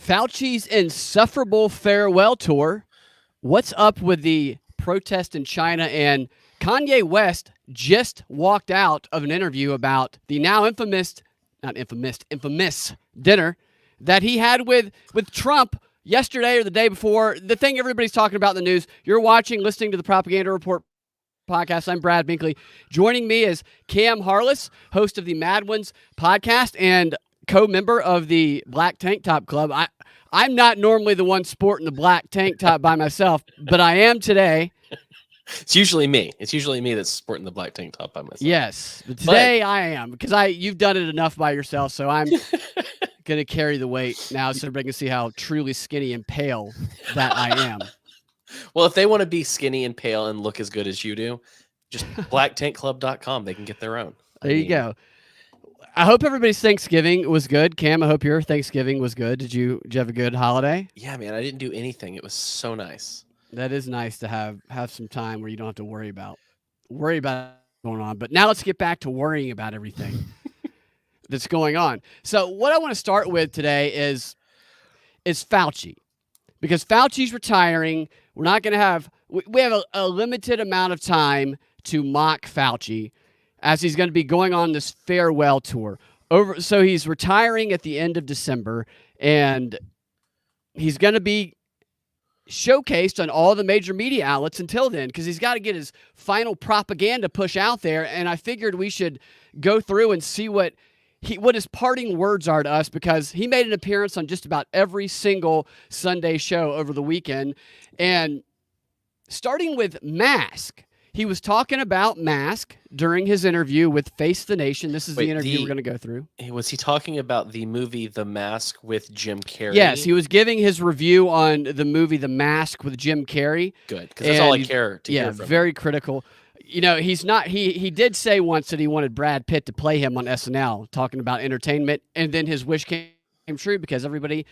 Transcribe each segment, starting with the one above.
Fauci's insufferable farewell tour. What's up with the protest in China? And Kanye West just walked out of an interview about the now infamous dinner that he had with Trump yesterday or the day before. The thing everybody's talking about in the news. You're listening to the Propaganda Report podcast. I'm Brad Binkley. Joining me is Cam Harless, host of the Mad Ones podcast and co-member of the Black Tank Top Club. I'm not normally the one sporting the black tank top by myself, but I am today. It's usually me. It's usually me that's sporting the black tank top by myself. Yes, but today I am, because you've done it enough by yourself, so I'm going to carry the weight now so everybody can see how truly skinny and pale that I am. Well, if they want to be skinny and pale and look as good as you do, just blacktankclub.com. They can get their own. There you go. I hope everybody's Thanksgiving was good. Cam, I hope your Thanksgiving was good. Did you have a good holiday? Yeah, man, I didn't do anything. It was so nice. That is nice to have some time where you don't have to worry about what's going on. But now let's get back to worrying about everything that's going on. So what I want to start with today is Fauci, because Fauci's retiring. We're not going to have we have a limited amount of time to mock Fauci, as he's going to be going on this farewell tour. So he's retiring at the end of December, and he's going to be showcased on all the major media outlets until then, because he's got to get his final propaganda push out there. And I figured we should go through and see what his parting words are to us, because he made an appearance on just about every single Sunday show over the weekend. And starting with mask. He was talking about mask during his interview with Face the Nation. This is the interview we're going to go through. Was he talking about the movie The Mask with Jim Carrey? Yes, he was giving his review on the movie The Mask with Jim Carrey. Good, because that's all I care to hear from very critical. You know, he's not. He did say once that he wanted Brad Pitt to play him on SNL, talking about entertainment, and then his wish came true because everybody,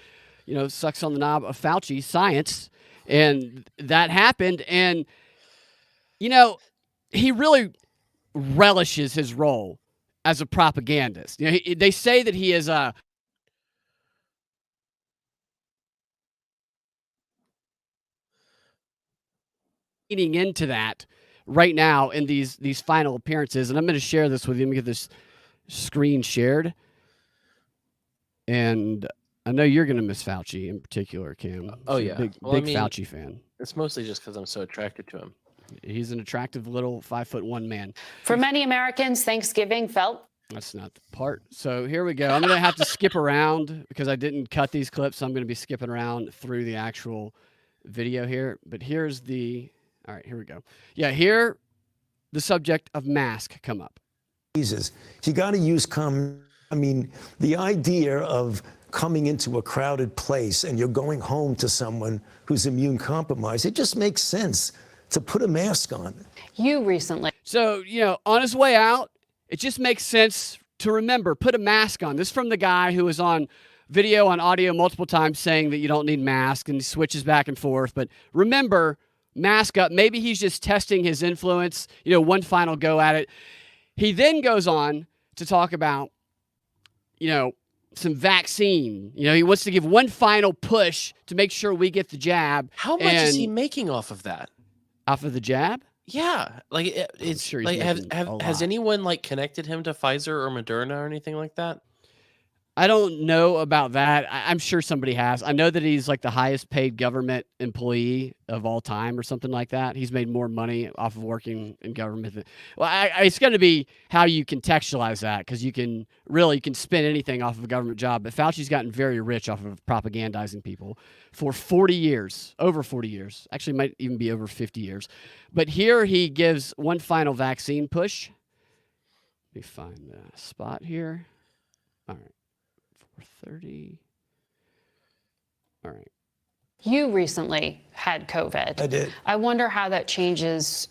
sucks on the knob of Fauci science, and that happened. And he really relishes his role as a propagandist. They say that he is leaning into that right now in these final appearances. And I'm going to share this with you. Let me get this screen shared. And I know you're going to miss Fauci in particular, Cam. Oh, yeah. Big Fauci fan. It's mostly just because I'm so attracted to him. He's an attractive little 5'1" man. For many Americans, Thanksgiving felt... That's not the part. So here we go. I'm going to have to skip around because I didn't cut these clips. So I'm going to be skipping around through the actual video here. But here's all right, here we go. Yeah, here the subject of mask come up. Jesus, you got to use the idea of coming into a crowded place and you're going home to someone who's immune compromised, it just makes sense to put a mask on. You recently. So, on his way out, it just makes sense to remember, put a mask on. This is from the guy who was on video, on audio multiple times saying that you don't need mask, and he switches back and forth. But remember, mask up. Maybe he's just testing his influence, one final go at it. He then goes on to talk about, some vaccine. He wants to give one final push to make sure we get the jab. How much is he making off of that? Off of the jab? Yeah, it's sure like has anyone connected him to Pfizer or Moderna or anything like that? I don't know about that. I'm sure somebody has. I know that he's like the highest paid government employee of all time or something like that. He's made more money off of working in government. Well, it's going to be how you contextualize that, because you can spin anything off of a government job. But Fauci's gotten very rich off of propagandizing people for 40 years, over 40 years. Actually, might even be over 50 years. But here he gives one final vaccine push. Let me find the spot here. All right. 30. All right. You recently had COVID. I did. I wonder how that changes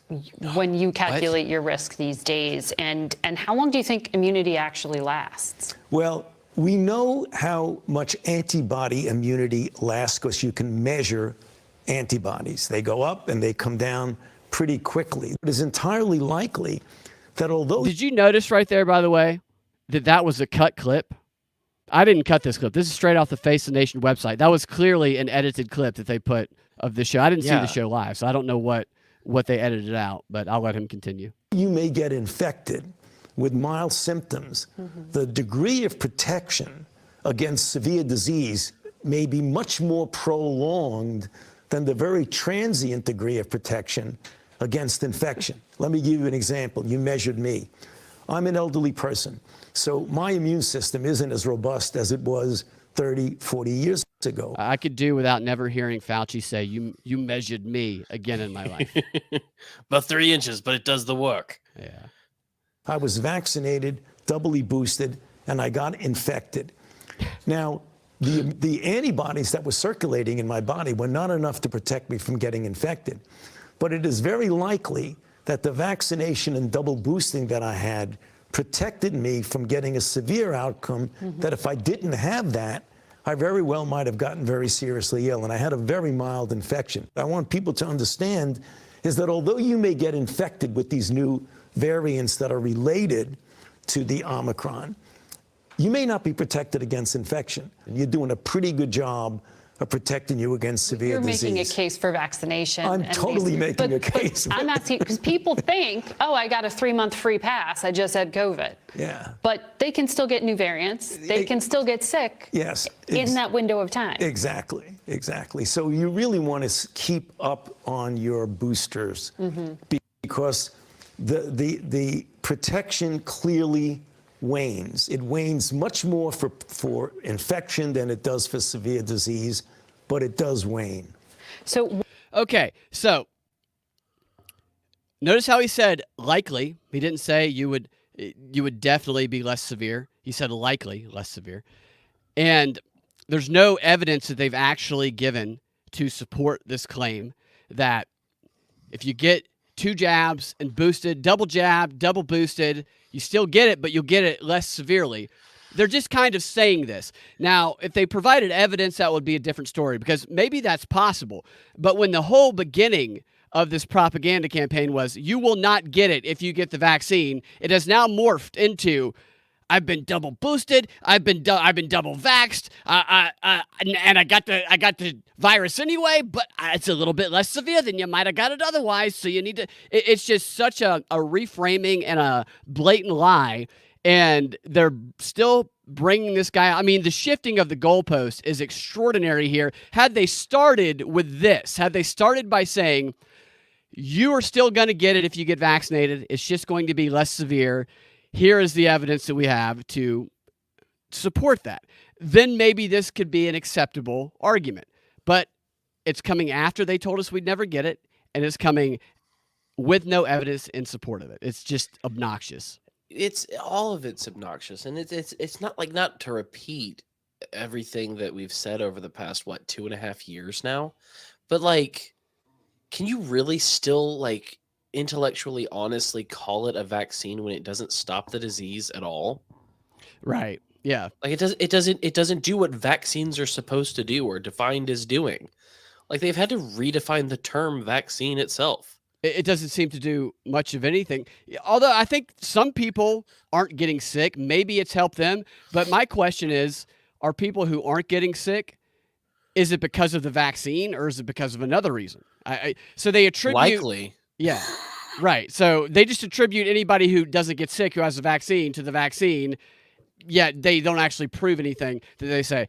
when you calculate your risk these days, and how long do you think immunity actually lasts? Well, we know how much antibody immunity lasts because you can measure antibodies. They go up and they come down pretty quickly. It is entirely likely that although... Did you notice right there, by the way, that was a cut clip? I didn't cut this clip. This is straight off the Face the Nation website. That was clearly an edited clip that they put of the show. I didn't see the show live, so I don't know what they edited out, but I'll let him continue. You may get infected with mild symptoms. The degree of protection against severe disease may be much more prolonged than the very transient degree of protection against infection. Let me give you an example. You measured me. I'm an elderly person, so my immune system isn't as robust as it was 30, 40 years ago. I could do without never hearing Fauci say, you measured me again in my life. About 3 inches, but it does the work. Yeah. I was vaccinated, doubly boosted, and I got infected. Now, the antibodies that were circulating in my body were not enough to protect me from getting infected. But it is very likely that the vaccination and double boosting that I had protected me from getting a severe outcome that if I didn't have that, I very well might have gotten very seriously ill. And I had a very mild infection. I want people to understand is that although you may get infected with these new variants that are related to the Omicron, you may not be protected against infection. And you're doing a pretty good job of protecting you against severe disease. You're making a case for vaccination. I'm totally making a case. I'm asking because people think, oh, I got a 3-month free pass. I just had COVID. Yeah. But they can still get new variants. They can still get sick. Yes. In that window of time. Exactly. Exactly. So you really want to keep up on your boosters because the protection clearly wanes. It wanes much more for infection than it does for severe disease, but it does wane. So Okay, so notice how he said likely. He didn't say you would definitely be less severe. He said likely less severe. And there's no evidence that they've actually given to support this claim that if you get 2 jabs and boosted, double jab, double boosted, you still get it, but you'll get it less severely. They're just kind of saying this. Now, if they provided evidence, that would be a different story because maybe that's possible. But when the whole beginning of this propaganda campaign was, you will not get it if you get the vaccine, it has now morphed into, I've been double boosted, I've been double vaxxed, and I got the virus anyway, but it's a little bit less severe than you might have got it otherwise. So you need to. It's just such a reframing and a blatant lie, and they're still bringing this guy. I mean, the shifting of the goalpost is extraordinary here. Had they started with this, had they started by saying, you are still going to get it if you get vaccinated, it's just going to be less severe. Here is the evidence that we have to support that. Then maybe this could be an acceptable argument. But it's coming after they told us we'd never get it, and it's coming with no evidence in support of it. It's just obnoxious. It's all of it's obnoxious, and it's not to repeat everything that we've said over the past 2.5 years now, but can you really still intellectually honestly call it a vaccine when it doesn't stop the disease at all? Right. Yeah. It doesn't do what vaccines are supposed to do or defined as doing. They've had to redefine the term vaccine itself. It doesn't seem to do much of anything. Although I think some people aren't getting sick. Maybe it's helped them. But my question is, are people who aren't getting sick, is it because of the vaccine or is it because of another reason? So they attribute... Likely. Yeah, right. So they just attribute anybody who doesn't get sick who has a vaccine to the vaccine, yet they don't actually prove anything that they say.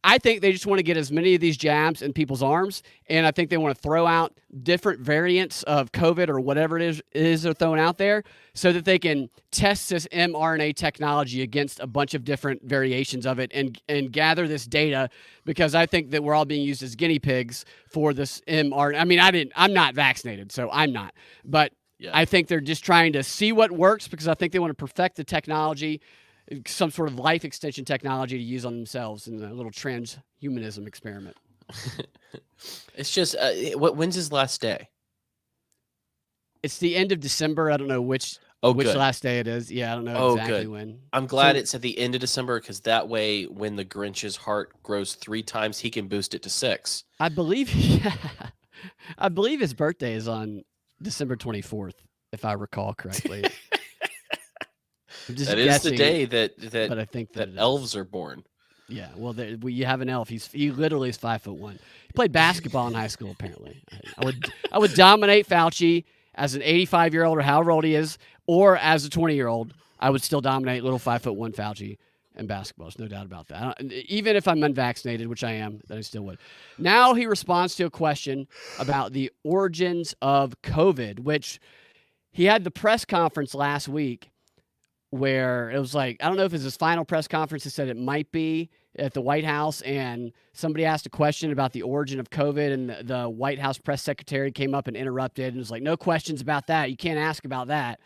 I think they just want to get as many of these jabs in people's arms, and I think they want to throw out different variants of COVID or whatever it is they're throwing out there so that they can test this mRNA technology against a bunch of different variations of it and gather this data, because I think that we're all being used as guinea pigs for this mRNA. I mean, I'm not vaccinated, so I'm not. But yeah. I think they're just trying to see what works because I think they want to perfect the technology, some sort of life extension technology to use on themselves in a little transhumanism experiment. It's just, when's his last day? It's the end of December. I don't know which last day it is. Yeah, I don't know exactly when. I'm glad it's at the end of December because that way when the Grinch's heart grows 3 times, he can boost it to 6. I believe his birthday is on December 24th, if I recall correctly. That is the day that but I think that elves are born. Yeah, well, you have an elf. He literally is 5'1". He played basketball in high school. Apparently, I would dominate Fauci as an 85-year-old or however old he is, or as a 20-year-old. I would still dominate little 5'1" Fauci in basketball. There's no doubt about that. Even if I'm unvaccinated, which I am, then I still would. Now he responds to a question about the origins of COVID, which he had the press conference last week, where it was like, I don't know if it's his final press conference. He said it might be at the White House, and somebody asked a question about the origin of COVID, and the White House press secretary came up and interrupted and was like, no questions about that. You can't ask about that.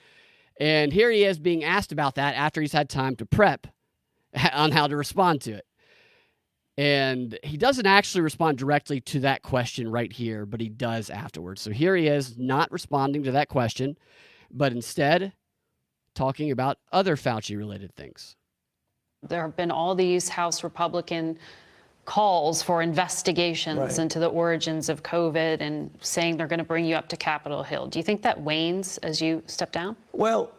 And here he is being asked about that after he's had time to prep on how to respond to it. And he doesn't actually respond directly to that question right here, but he does afterwards. So here he is not responding to that question, but instead talking about other Fauci-related things. There have been all these House Republican calls for investigations into the origins of COVID and saying they're going to bring you up to Capitol Hill. Do you think that wanes as you step down? Well,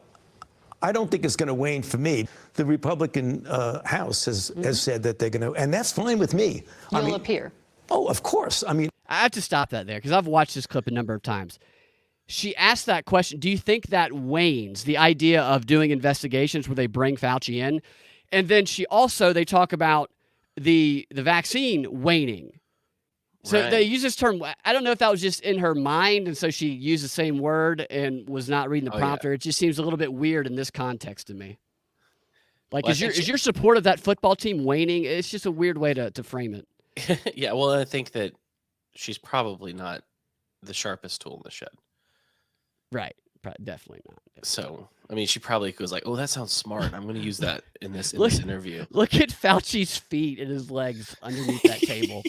I don't think it's going to wane for me. The Republican House has said that they're going to, and that's fine with me. You'll appear. Oh, of course. I mean, I have to stop that there because I've watched this clip a number of times. She asked that question, do you think that wanes, the idea of doing investigations where they bring Fauci in? And then they talk about the vaccine waning. So they use this term. I don't know if that was just in her mind, and so she used the same word and was not reading the prompter. Yeah. It just seems a little bit weird in this context to me. Like, well, is your support of that football team waning? It's just a weird way to frame it. Yeah, well, I think that she's probably not the sharpest tool in the shed. Right. Definitely not. So, I mean, she probably goes like, oh, that sounds smart. I'm going to use that in this interview. Look at Fauci's feet and his legs underneath that table.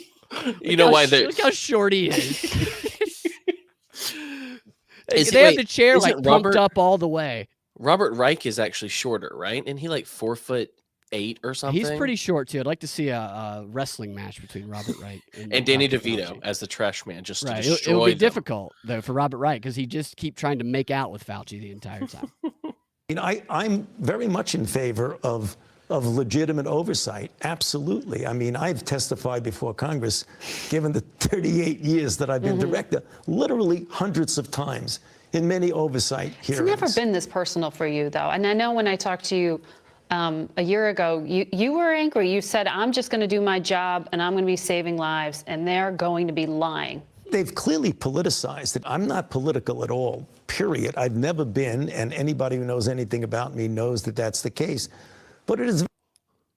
You know why look how short he is. They have the chair like pumped up all the way. Robert Reich is actually shorter, right? And he like 4'8" or something. He's pretty short too. I'd like to see a wrestling match between Robert Reich and Danny DeVito as the trash man, just to destroy It would be them. difficult though for Robert Reich because he just keep trying to make out with Fauci the entire time. You know, I'm very much in favor of legitimate oversight. Absolutely. I mean, I've testified before Congress, given the 38 years that I've been director, literally hundreds of times in many oversight hearings. It's never been this personal for you, though. And I know when I talked to you a year ago, you were angry. You said, I'm just going to do my job and I'm going to be saving lives, and they're going to be lying. They've clearly politicized it. I'm not political at all, period. I've never been, and anybody who knows anything about me knows that that's the case. But it is.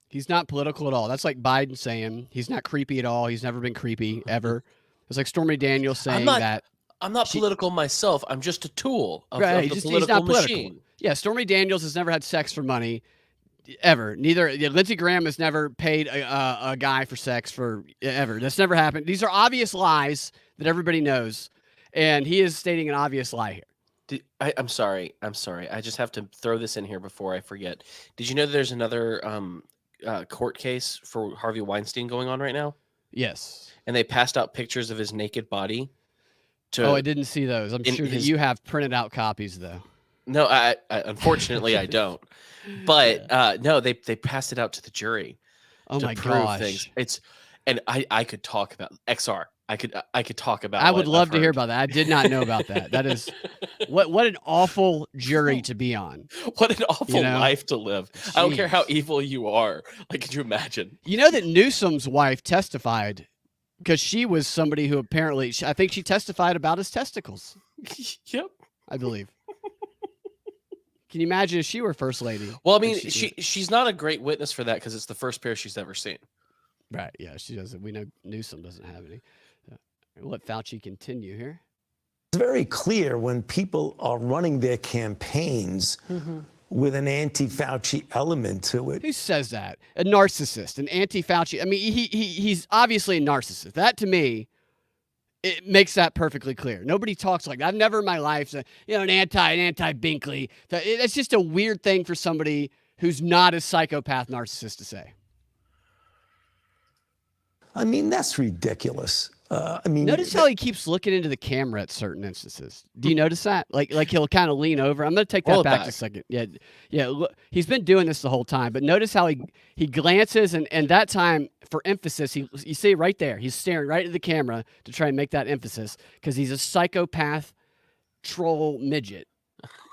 He's not political at all. That's like Biden saying he's not creepy at all. He's never been creepy, ever. It's like Stormy Daniels saying that. I'm not political myself. I'm just a tool of the political machine. Yeah, Stormy Daniels has never had sex for money, ever. Lindsey Graham has never paid a guy for sex for ever. That's never happened. These are obvious lies that everybody knows, and he is stating an obvious lie here. I'm sorry. I just have to throw this in here before I forget. Did you know that there's another court case for Harvey Weinstein going on right now? Yes. And they passed out pictures of his naked body. I didn't see those. I'm sure that you have printed out copies, though. No, I unfortunately I don't. But no, they passed it out to the jury. Oh to my prove gosh! Things. I could talk about XR. I could talk about. I would love to hear about that. I did not know about that. That is what an awful jury to be on. What an awful life to live. Jeez. I don't care how evil you are. Like, could you imagine? You know that Newsom's wife testified because she was somebody who apparently, I think she testified about his testicles. Yep, I believe. Can you imagine if she were first lady? Well, I mean, she's not a great witness for that because it's the first pair she's ever seen. Right. Yeah, she doesn't. We know Newsom doesn't have any. We'll let Fauci continue here. It's very clear when people are running their campaigns with an anti-Fauci element to it. Who says that? A narcissist, an anti-Fauci. I mean, he's obviously a narcissist. That, to me, it makes that perfectly clear. Nobody talks like that. I've never in my life said, an anti-Binkley. It's just a weird thing for somebody who's not a psychopath narcissist to say. I mean, that's ridiculous. I mean, Notice how he keeps looking into the camera at certain instances. Do you notice that? Like he'll kind of lean over. I'm going to take Roll that it back back. a second. Yeah. Look, he's been doing this the whole time, but notice how he glances, and that time for emphasis, you see right there, he's staring right at the camera to try and make that emphasis because he's a psychopath troll midget.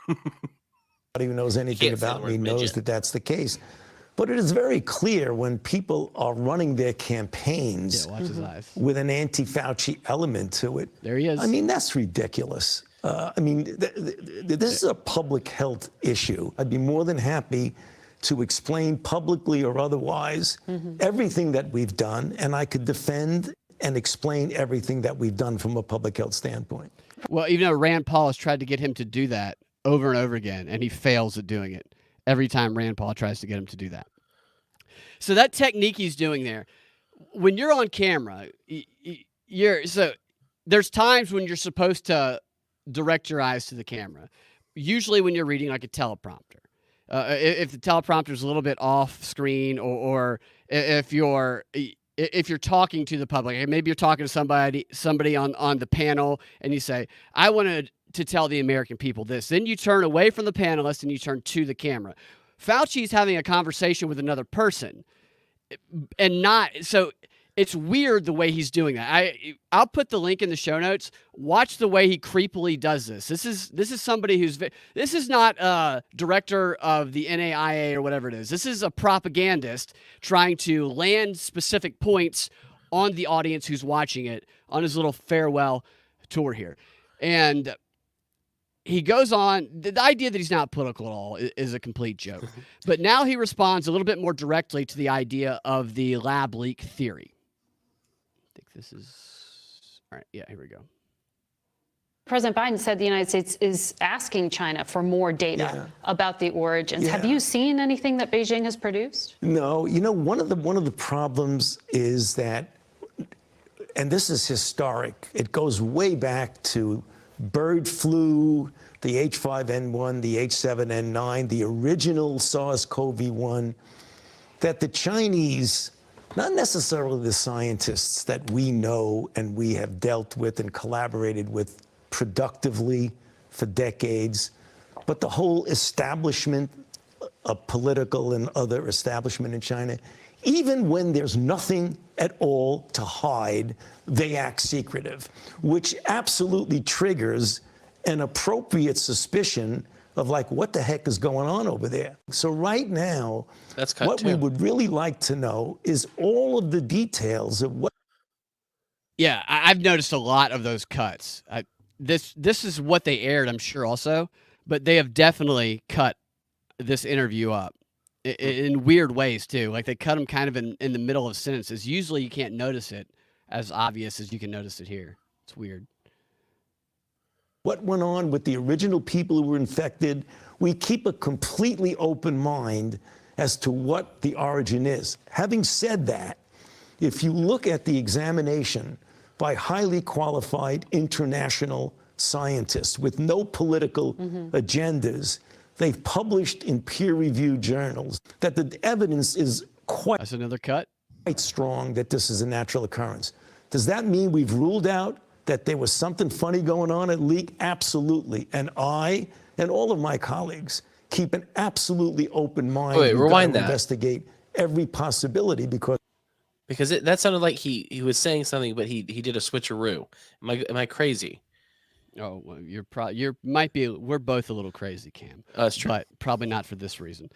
nobody who knows anything Can't say the about word me knows midget. that that's the case. But it is very clear when people are running their Yeah, campaigns watch his eyes. with an anti-Fauci element to it. There he is. I mean, that's ridiculous. I mean, this is a public health issue. I'd be more than happy to explain publicly or otherwise everything that we've done, and I could defend and explain everything that we've done from a public health standpoint. Well, even though Rand Paul has tried to get him to do that over and over again, and he fails at doing it every time Rand Paul tries to get him to do that. So that technique he's doing there, when you're on camera, there's times when you're supposed to direct your eyes to the camera. Usually when you're reading like a teleprompter. If the teleprompter is a little bit off screen, or if you're talking to the public, and maybe you're talking to somebody on the panel, and you say, I wanted to tell the American people this. Then you turn away from the panelist and you turn to the camera. Fauci's having a conversation with another person, and so it's weird the way he's doing that. I'll put the link in the show notes. Watch the way he creepily does this. This is somebody this is not a director of the NAIA or whatever it is. This is a propagandist trying to land specific points on the audience who's watching it on his little farewell tour here. And he goes on, the idea that he's not political at all is a complete joke. But now he responds a little bit more directly to the idea of the lab leak theory. I think this is, all right, yeah, here we go. President Biden said the United States is asking China for more data about the origins. Have Yeah. you seen anything that Beijing has produced? No, you know, one of the problems is that, and this is historic, it goes way back to bird flu, the H5N1, the H7N9, the original SARS-CoV-1, that the Chinese, not necessarily the scientists that we know and we have dealt with and collaborated with productively for decades, but the whole establishment, a political and other establishment in China, even when there's nothing at all to hide, they act secretive, which absolutely triggers an appropriate suspicion of like, what the heck is going on over there? So right now, That's cut what too. we would really like to know is all of the details of what. Yeah, I've noticed a lot of those cuts. This is what they aired, I'm sure, also, but they have definitely cut this interview up in weird ways too. Like they cut them kind of in the middle of sentences. Usually you can't notice it as obvious as you can notice it here. It's weird. What went on with the original people who were infected. We keep a completely open mind as to what the origin is. Having said that, if you look at the examination by highly qualified international scientists with no political agendas, they've published in peer-reviewed journals that the evidence is That's another cut. quite strong that this is a natural occurrence. Does that mean we've ruled out that there was something funny going on at leak? Absolutely. And I and all of my colleagues keep an absolutely open mind. Wait, We've got rewind to that. investigate every possibility because That sounded like he was saying something, but he did a switcheroo. Am I crazy? Oh, well, we're both a little crazy, Cam. That's true. But probably not for this reason.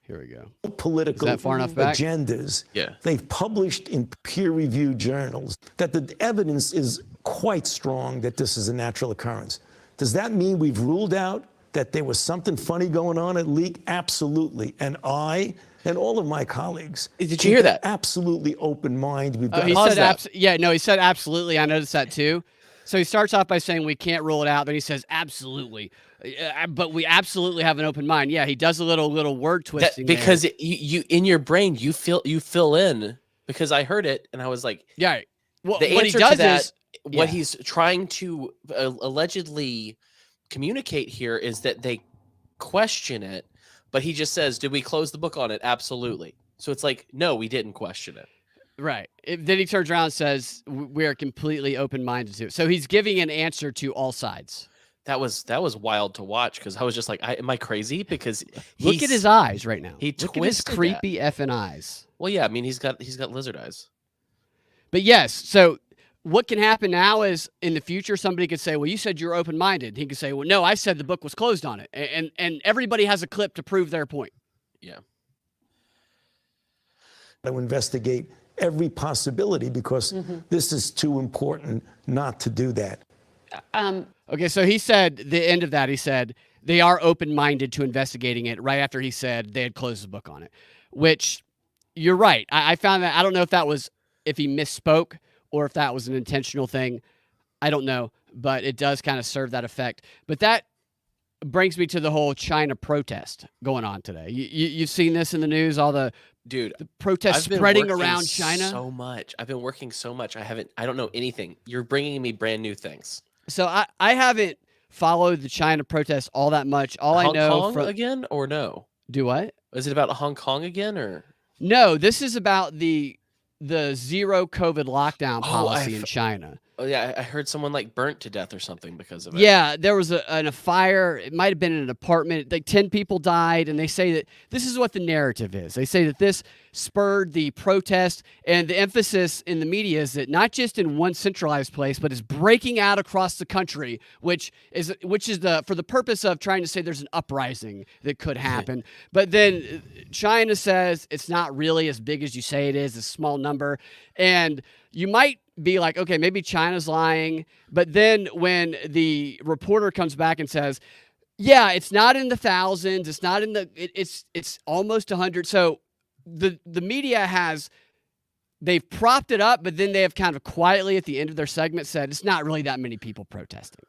Here we go. political Is that far enough back? agendas. Yeah. They've published in peer-reviewed journals that the evidence is quite strong that this is a natural occurrence. Does that mean we've ruled out that there was something funny going on at leak? Absolutely. And I and all of my colleagues Did you keep hear an that? absolutely open mind. We've got He Pause said that. he said absolutely. I noticed that too. So he starts off by saying we can't rule it out. Then he says absolutely, but we absolutely have an open mind. Yeah, he does a little word twisting there. Because you in your brain you fill in, because I heard it and I was like, Yeah. Well, the what he answer does to that, is what yeah. he's trying to allegedly communicate here is that they question it, but he just says, "Did we close the book on it?" Absolutely. So it's like, no, we didn't question it. Right. Then he turns around and says, we are completely open-minded to it. So he's giving an answer to all sides. That was wild to watch because I was just like, am I crazy? Because Look at his eyes right now. He Look at his twisted creepy effing eyes. Well, yeah, I mean, he's got lizard eyes. But yes, so what can happen now is in the future, somebody could say, well, you said you're open-minded. He could say, well, no, I said the book was closed on it. And everybody has a clip to prove their point. Yeah. To investigate every possibility because this is too important not to do that. Okay, so he said, the end of that, he said, they are open-minded to investigating it right after he said they had closed the book on it, which you're right. I found that, I don't know if he misspoke or if that was an intentional thing. I don't know, but it does kind of serve that effect. But that brings me to the whole China protest going on today. You've seen this in the news, all the protests spreading around China. So much. I've been working so much. I don't know anything. You're bringing me brand new things. So I haven't followed the China protests all that much. All I know Hong Kong again or no? Do what? Is it about Hong Kong again or? No, this is about the zero COVID lockdown policy in China. Oh yeah, I heard someone like burnt to death or something because of it. Yeah, there was a fire. It might have been in an apartment. Like 10 people died, and they say that this is what the narrative is. They say that this spurred the protest, and the emphasis in the media is that not just in one centralized place, but is breaking out across the country, which is for the purpose of trying to say there's an uprising that could happen. But then China says it's not really as big as you say it is, a small number, and you might be like, okay, maybe China's lying. But then when the reporter comes back and says, yeah, it's not in the thousands, it's not in it's almost 100. So the media they've propped it up, but then they have kind of quietly at the end of their segment said it's not really that many people protesting.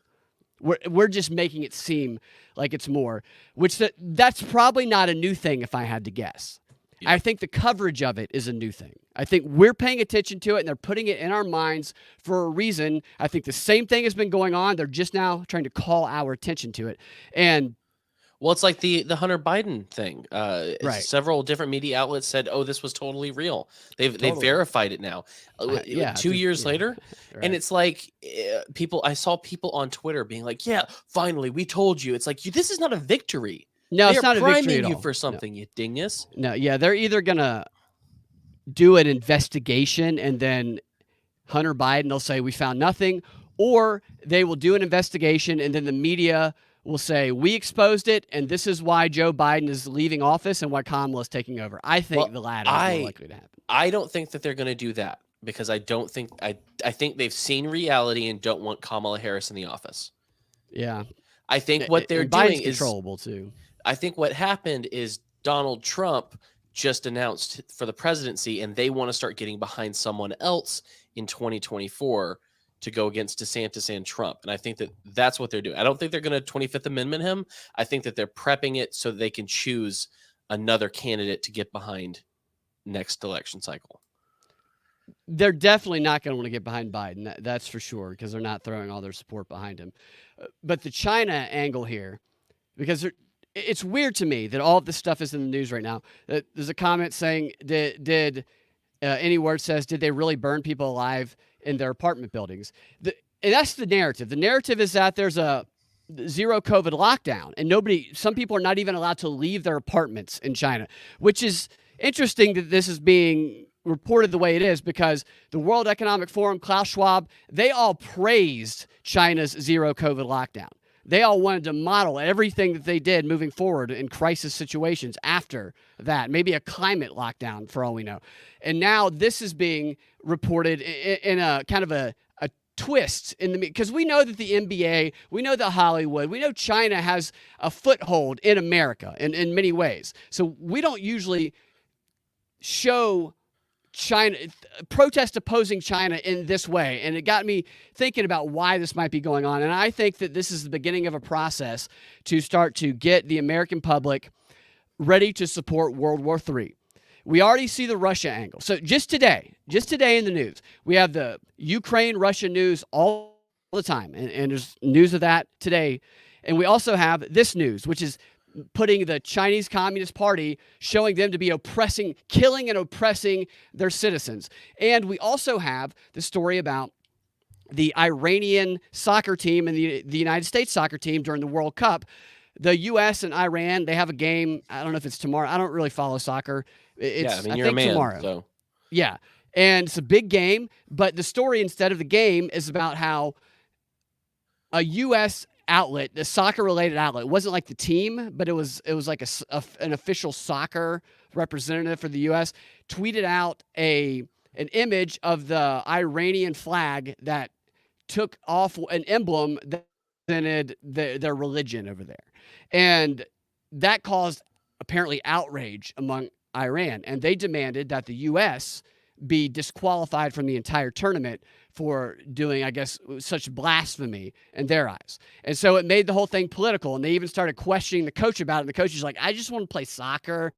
We're just making it seem like it's more, which that's probably not a new thing if I had to guess. Yeah. I think the coverage of it is a new thing. I think we're paying attention to it, and they're putting it in our minds for a reason. I think the same thing has been going on. They're just now trying to call our attention to it. And well, it's like the Hunter Biden thing. Right. Several different media outlets said, "Oh, this was totally real." They verified it now. 2 years later, right. And it's like I saw people on Twitter being like, "Yeah, finally, we told you." It's like this is not a victory. No, it's not a victory at all. Priming you for something, you dingus. No, yeah, they're either gonna do an investigation and then Hunter Biden will say we found nothing, or they will do an investigation and then the media will say we exposed it and this is why Joe Biden is leaving office and why Kamala is taking over. I think the latter is more likely to happen. I don't think that they're going to do that because I think they've seen reality and don't want Kamala Harris in the office. Yeah. I think what they're doing is controllable too. I think what happened is Donald Trump just announced for the presidency and they want to start getting behind someone else in 2024 to go against DeSantis and Trump. And I think that that's what they're doing. I don't think they're going to 25th Amendment him. I think that they're prepping it so they can choose another candidate to get behind next election cycle. They're definitely not going to want to get behind Biden. That's for sure, because they're not throwing all their support behind him. But the China angle here, because it's weird to me that all of this stuff is in the news right now. There's a comment saying, did any word says, did they really burn people alive in their apartment buildings? And that's the narrative. The narrative is that there's a zero COVID lockdown and some people are not even allowed to leave their apartments in China, which is interesting that this is being reported the way it is because the World Economic Forum, Klaus Schwab, they all praised China's zero COVID lockdown. They all wanted to model everything that they did moving forward in crisis situations after that, maybe a climate lockdown for all we know. And now this is being reported in a kind of a twist in the because we know that the NBA, we know that Hollywood, we know China has a foothold in America in many ways. So we don't usually show China protest opposing China in this way. And it got me thinking about why this might be going on. And I think that this is the beginning of a process to start to get the American public ready to support World War III. We already see the Russia angle. So just today in the news, we have the Ukraine-Russia news all the time. And there's news of that today. And we also have this news, which is putting the Chinese Communist Party, showing them to be killing and oppressing their citizens. And we also have the story about the Iranian soccer team and the United States soccer team during the World Cup. The U.S. and Iran, they have a game. I don't know if it's tomorrow. I don't really follow soccer. It's, I mean, you're a man, tomorrow. so. Yeah. And it's a big game, but the story instead of the game is about how a U.S. outlet, the soccer-related outlet, it wasn't like the team, but it was like an official soccer representative for the U.S., tweeted out an image of the Iranian flag that took off an emblem that represented their religion over there. And that caused apparently outrage among Iran, and they demanded that the U.S. be disqualified from the entire tournament for doing, I guess, such blasphemy in their eyes. And so it made the whole thing political, and they even started questioning the coach about it. And the coach is like, I just want to play soccer,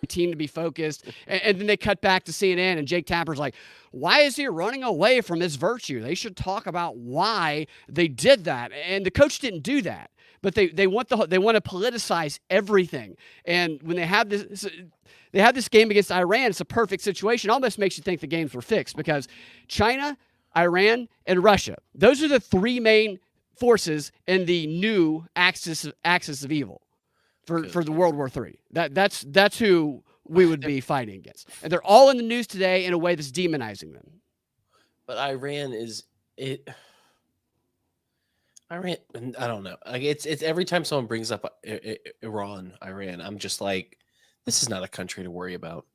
team to be focused. And then they cut back to CNN, and Jake Tapper's like, why is he running away from his virtue? They should talk about why they did that. And the coach didn't do that. But they want to politicize everything. And when they have this game against Iran, it's a perfect situation. It almost makes you think the games were fixed, because China, Iran, and Russia, those are the three main forces in the new axis of evil for the World War III. That's who we would be fighting against. And they're all in the news today in a way that's demonizing them. But Iran is it. Iran, I don't know. Like it's every time someone brings up Iran, I'm just like, this is not a country to worry about.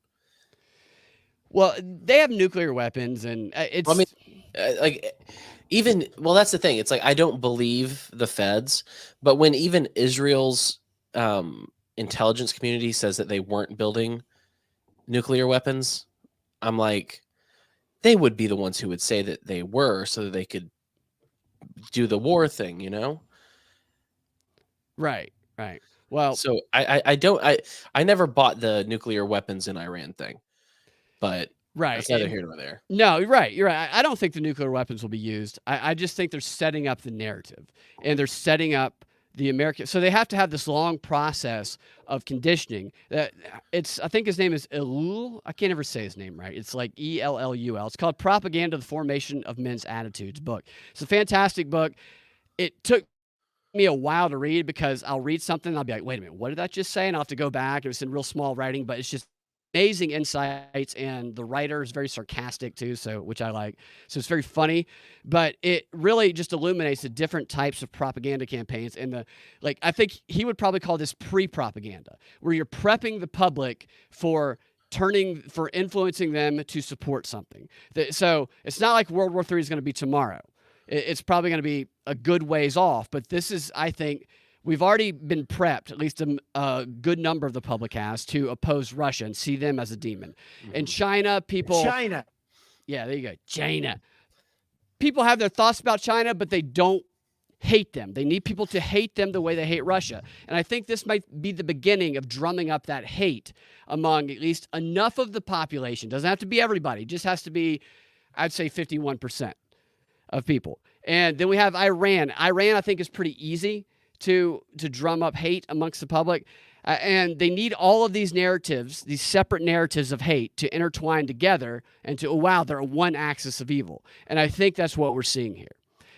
Well, they have nuclear weapons, and it's. Well, I mean, that's the thing. It's like, I don't believe the feds, but when even Israel's intelligence community says that they weren't building nuclear weapons, I'm like, they would be the ones who would say that they were, so that they could do the war thing, you know? Right. Well, so I never bought the nuclear weapons in Iran thing, but that's neither here nor there. No, you're right. I don't think the nuclear weapons will be used. I just think they're setting up the narrative, and they're setting up the American. So they have to have this long process of conditioning. I think his name is Elul. I can't ever say his name right. It's like Ellul. It's called Propaganda: The Formation of Men's Attitudes book. It's a fantastic book. It took me a while to read, because I'll read something and I'll be like, wait a minute, what did that just say? And I'll have to go back. It was in real small writing, but it's just amazing insights, and the writer is very sarcastic too, which I like. So it's very funny, but it really just illuminates the different types of propaganda campaigns. And I think he would probably call this pre-propaganda, where you're prepping the public for influencing them to support something. So it's not like World War III is going to be tomorrow. It's probably going to be a good ways off, but this is, I think, we've already been prepped, at least a good number of the public has, to oppose Russia and see them as a demon. Mm-hmm. And China, yeah, there you go, China. People have their thoughts about China, but they don't hate them. They need people to hate them the way they hate Russia. And I think this might be the beginning of drumming up that hate among at least enough of the population. Doesn't have to be everybody. It just has to be, I'd say, 51% of people. And then we have Iran. Iran, I think, is pretty easy to drum up hate amongst the public. And they need all of these narratives, these separate narratives of hate, to intertwine together and they're one axis of evil. And I think that's what we're seeing here.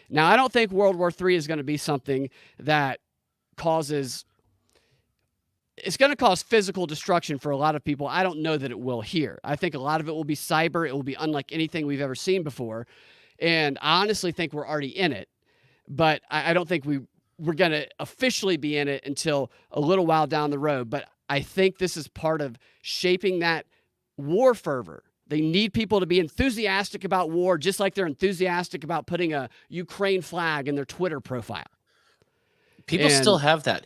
Now, I don't think World War III is going to be something that it's going to cause physical destruction for a lot of people. I don't know that it will here. I think a lot of it will be cyber. It will be unlike anything we've ever seen before. And I honestly think we're already in it, but I don't think we're going to officially be in it until a little while down the road. But I think this is part of shaping that war fervor. They need people to be enthusiastic about war, just like they're enthusiastic about putting a Ukraine flag in their Twitter profile. People still have that.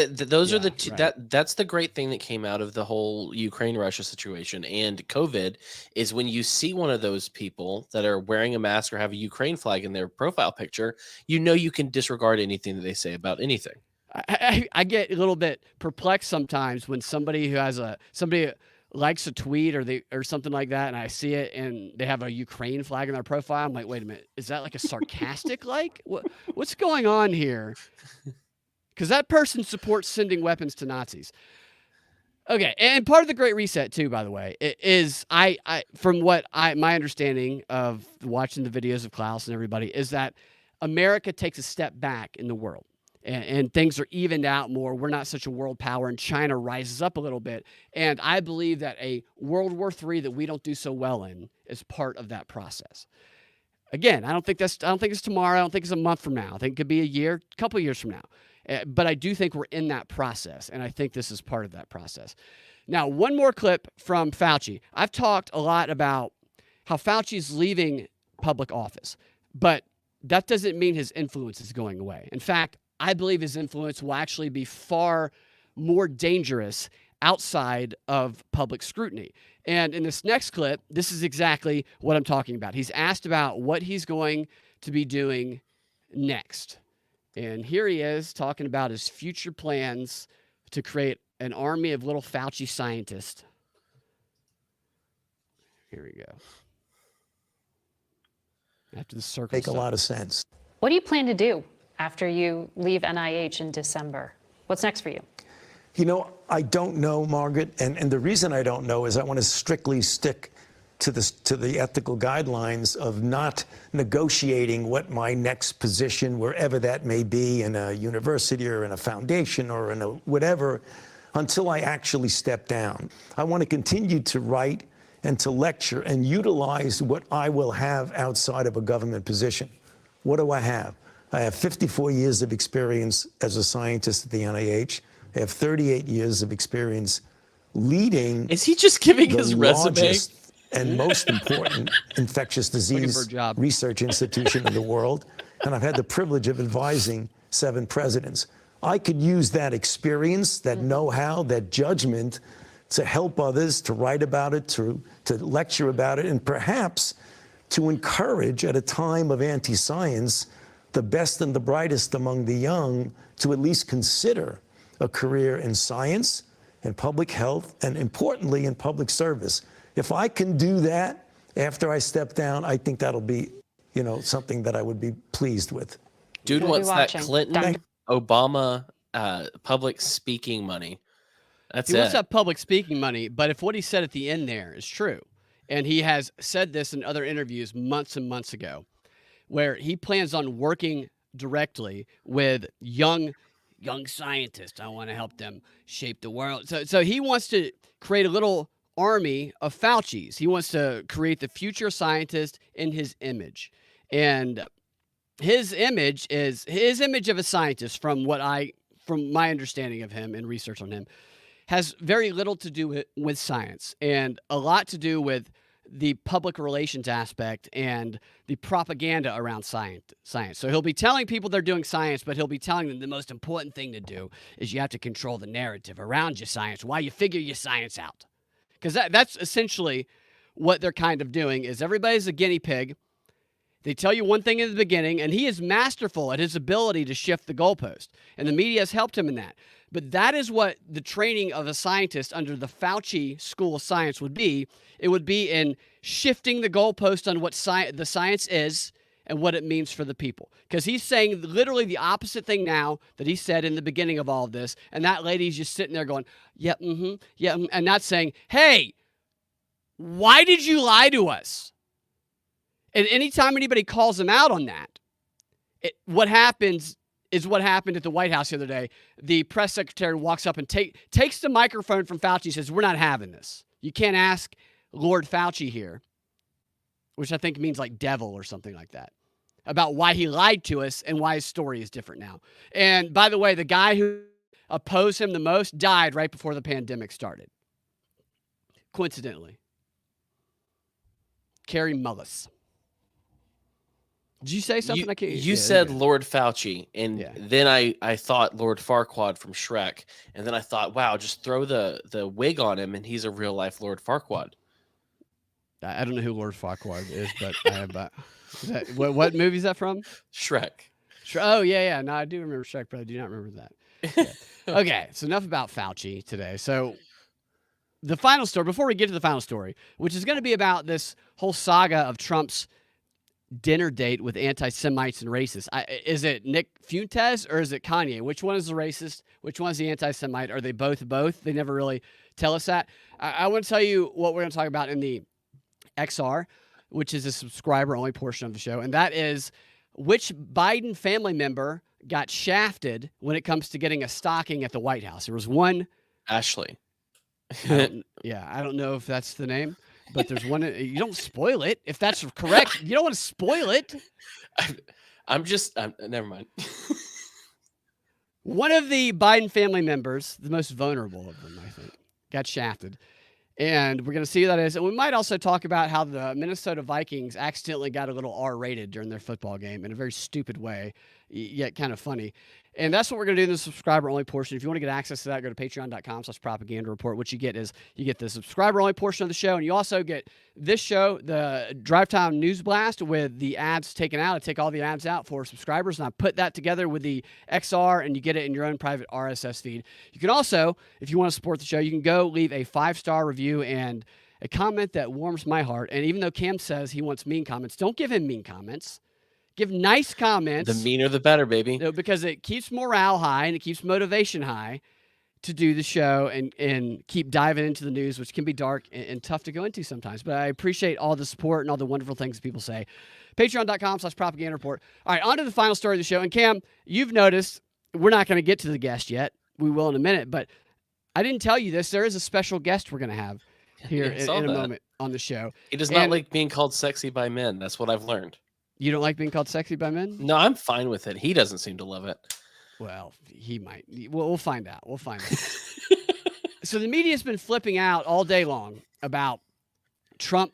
Those are the two. Right. That's the great thing that came out of the whole Ukraine-Russia situation and COVID, is when you see one of those people that are wearing a mask or have a Ukraine flag in their profile picture, you know you can disregard anything that they say about anything. I get a little bit perplexed sometimes when somebody likes a tweet or something like that, and I see it and they have a Ukraine flag in their profile. I'm like, wait a minute, is that like a sarcastic like? What's going on here? because that person supports sending weapons to Nazis. Okay, and part of the Great Reset too, by the way, is I from what my understanding of watching the videos of Klaus and everybody is that America takes a step back in the world, and things are evened out more. We're not such a world power, and China rises up a little bit. And I believe that a World War III that we don't do so well in is part of that process. Again, I don't think it's tomorrow. I don't think it's a month from now. I think it could be a year, a couple of years from now. But I do think we're in that process, and I think this is part of that process. Now, one more clip from Fauci. I've talked a lot about how Fauci is leaving public office, but that doesn't mean his influence is going away. In fact, I believe his influence will actually be far more dangerous outside of public scrutiny. And in this next clip, this is exactly what I'm talking about. He's asked about what he's going to be doing next. And here he is talking about his future plans to create an army of little Fauci scientists. Here we go. After the circle. Make a lot of sense. What do you plan to do after you leave NIH in December? What's next for you? You know, I don't know, Margaret, and the reason I don't know is I want to strictly stick to the ethical guidelines of not negotiating what my next position, wherever that may be, in a university or in a foundation or in a whatever, until I actually step down. I want to continue to write and to lecture and utilize what I will have outside of a government position. What do I have? I have 54 years of experience as a scientist at the NIH. I have 38 years of experience leading. Is he just giving the his resume? largest and most important infectious disease research institution in the world. And I've had the privilege of advising 7 presidents. I could use that experience, that know-how, that judgment to help others, to write about it, to lecture about it, and perhaps to encourage at a time of anti-science the best and the brightest among the young to at least consider a career in science, in public health, and importantly, in public service. If I can do that after I step down, I think that'll be, you know, something that I would be pleased with. Dude wants that Clinton, Dr. Obama public speaking money. That's He it. wants that public speaking money, but if what he said at the end there is true, and he has said this in other interviews months and months ago, where he plans on working directly with young scientists. I want to help them shape the world. So he wants to create a little army of Faucis. He wants to create the future scientist in his image. And his image of a scientist, from my understanding of him and research on him, has very little to do with science and a lot to do with the public relations aspect and the propaganda around science. So he'll be telling people they're doing science, but he'll be telling them the most important thing to do is you have to control the narrative around your science while you figure your science out. Because that's essentially what they're kind of doing, is everybody's a guinea pig. They tell you one thing in the beginning, and he is masterful at his ability to shift the goalpost. And the media has helped him in that. But that is what the training of a scientist under the Fauci School of Science would be. It would be in shifting the goalpost on what the science is and what it means for the people. Because he's saying literally the opposite thing now that he said in the beginning of all of this. And that lady's just sitting there going, yeah, and not saying, hey, why did you lie to us? And anytime anybody calls him out on that, what happens is what happened at the White House the other day. The press secretary walks up and takes the microphone from Fauci and says, we're not having this. You can't ask Lord Fauci here, which I think means like devil or something like that, about why he lied to us and why his story is different now. And by the way, the guy who opposed him the most died right before the pandemic started. Coincidentally. Carrie Mullis. Did you say something? You said Lord Fauci, and then I thought Lord Farquaad from Shrek, and then I thought, wow, just throw the wig on him, and he's a real life Lord Farquaad. I don't know who Lord Farquaad is, but I have. What movie is that from? Shrek. Oh yeah. No, I do remember Shrek, but I do not remember that. Yeah. Okay, so enough about Fauci today. So the final story, before we get to the final story, which is going to be about this whole saga of Trump's dinner date with anti-Semites and racists. Is it Nick Fuentes or is it Kanye? Which one is the racist? Which one is the anti-Semite? Are they both? They never really tell us that. I want to tell you what we're going to talk about in the XR, which is a subscriber-only portion of the show, and that is which Biden family member got shafted when it comes to getting a stocking at the White House. There was one. Ashley. I don't know if that's the name, but there's one. You don't spoil it. If that's correct, you don't want to spoil it. I'm never mind. One of the Biden family members, the most vulnerable of them, I think, got shafted. And we're going to see who that is. And we might also talk about how the Minnesota Vikings accidentally got a little R-rated during their football game in a very stupid way, yet kind of funny. And that's what we're going to do in the subscriber-only portion. If you want to get access to that, go to patreon.com/propaganda report. What you get is you get the subscriber-only portion of the show, and you also get this show, the Drive Time News Blast, with the ads taken out. I take all the ads out for subscribers, and I put that together with the XR, and you get it in your own private RSS feed. You can also, if you want to support the show, you can go leave a 5-star review and a comment that warms my heart. And even though Cam says he wants mean comments, don't give him mean comments. Give nice comments. The meaner, the better, baby. Because it keeps morale high and it keeps motivation high to do the show and keep diving into the news, which can be dark and tough to go into sometimes. But I appreciate all the support and all the wonderful things people say. Patreon.com/propaganda report. All right, on to the final story of the show. And Cam, you've noticed we're not going to get to the guest yet. We will in a minute. But I didn't tell you this. There is a special guest we're going to have here in a moment on the show. He does not like being called sexy by men. That's what I've learned. You don't like being called sexy by men? No, I'm fine with it. He doesn't seem to love it. Well, he might. We'll find out. We'll find out. So the media's been flipping out all day long about Trump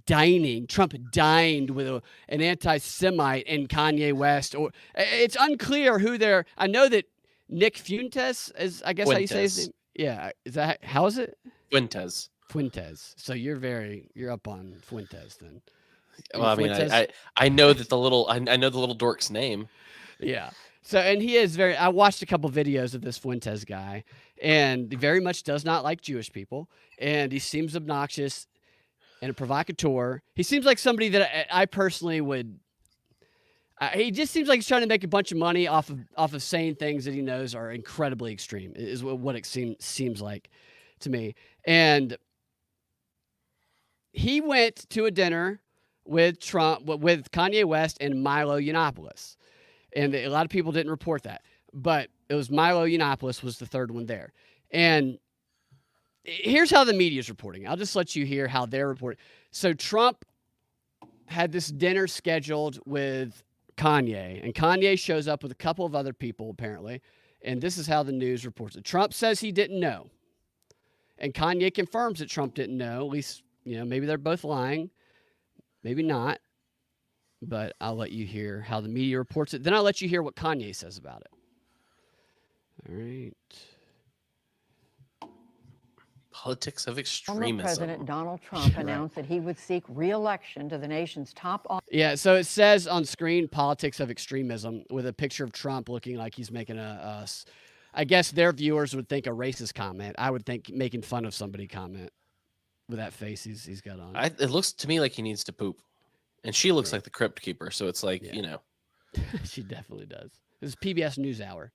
dining. Trump dined with an anti-Semite and Kanye West. Or it's unclear who they're. I know that Nick Fuentes is, I guess, how you say his name. Yeah. Is that how is it? Fuentes. So you're up on Fuentes then. Well, I mean, I know that I know the little dork's name. Yeah. So, and he is I watched a couple videos of this Fuentes guy, and he very much does not like Jewish people, and he seems obnoxious and a provocateur. He seems like somebody that I personally would. He just seems like he's trying to make a bunch of money off of saying things that he knows are incredibly extreme. Is what it seems like to me. And he went to a dinner with Kanye West and Milo Yiannopoulos. And a lot of people didn't report that. But it was Milo Yiannopoulos was the third one there. And here's how the media is reporting. I'll just let you hear how they're reporting. So Trump had this dinner scheduled with Kanye. And Kanye shows up with a couple of other people, apparently. And this is how the news reports it. Trump says he didn't know. And Kanye confirms that Trump didn't know. At least, maybe they're both lying. Maybe not, but I'll let you hear how the media reports it. Then I'll let you hear what Kanye says about it. All right. Politics of extremism. Former President Donald Trump announced that he would seek re-election to the nation's top office. Yeah, so it says on screen, politics of extremism, with a picture of Trump looking like he's making I guess their viewers would think a racist comment. I would think making fun of somebody comment. With that face he's got on. It looks to me like he needs to poop. And she looks like the crypt keeper, so it's like, She definitely does. This is PBS NewsHour.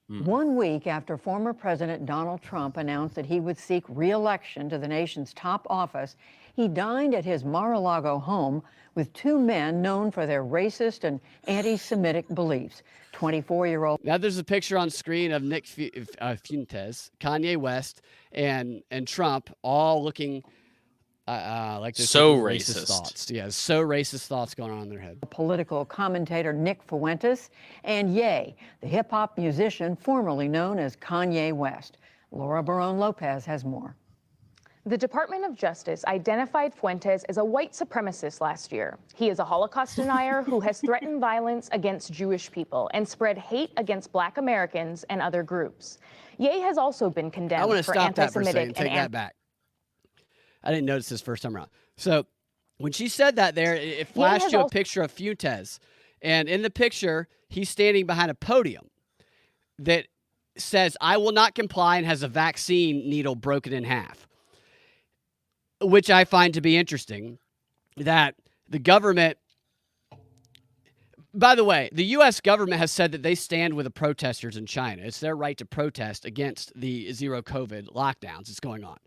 1 week after former President Donald Trump announced that he would seek re-election to the nation's top office, he dined at his Mar-a-Lago home with two men known for their racist and anti-Semitic beliefs. 24-year-old. Now there's a picture on screen of Nick Fuentes, Kanye West, and Trump all looking like they're so racist thoughts. Yeah, so racist thoughts going on in their head. Political commentator Nick Fuentes and Ye, the hip-hop musician formerly known as Kanye West. Laura Barone Lopez has more. The Department of Justice identified Fuentes as a white supremacist last year. He is a Holocaust denier who has threatened violence against Jewish people and spread hate against Black Americans and other groups. Ye has also been condemned for anti-Semitic take that back. I didn't notice this first time around. So when she said that there, it flashed you a picture of Fuentes. And in the picture, he's standing behind a podium that says, "I will not comply," and has a vaccine needle broken in half. Which I find to be interesting, that the government By the way, the U.S. government has said that they stand with the protesters in China. It's their right to protest against the zero COVID lockdowns that's going on,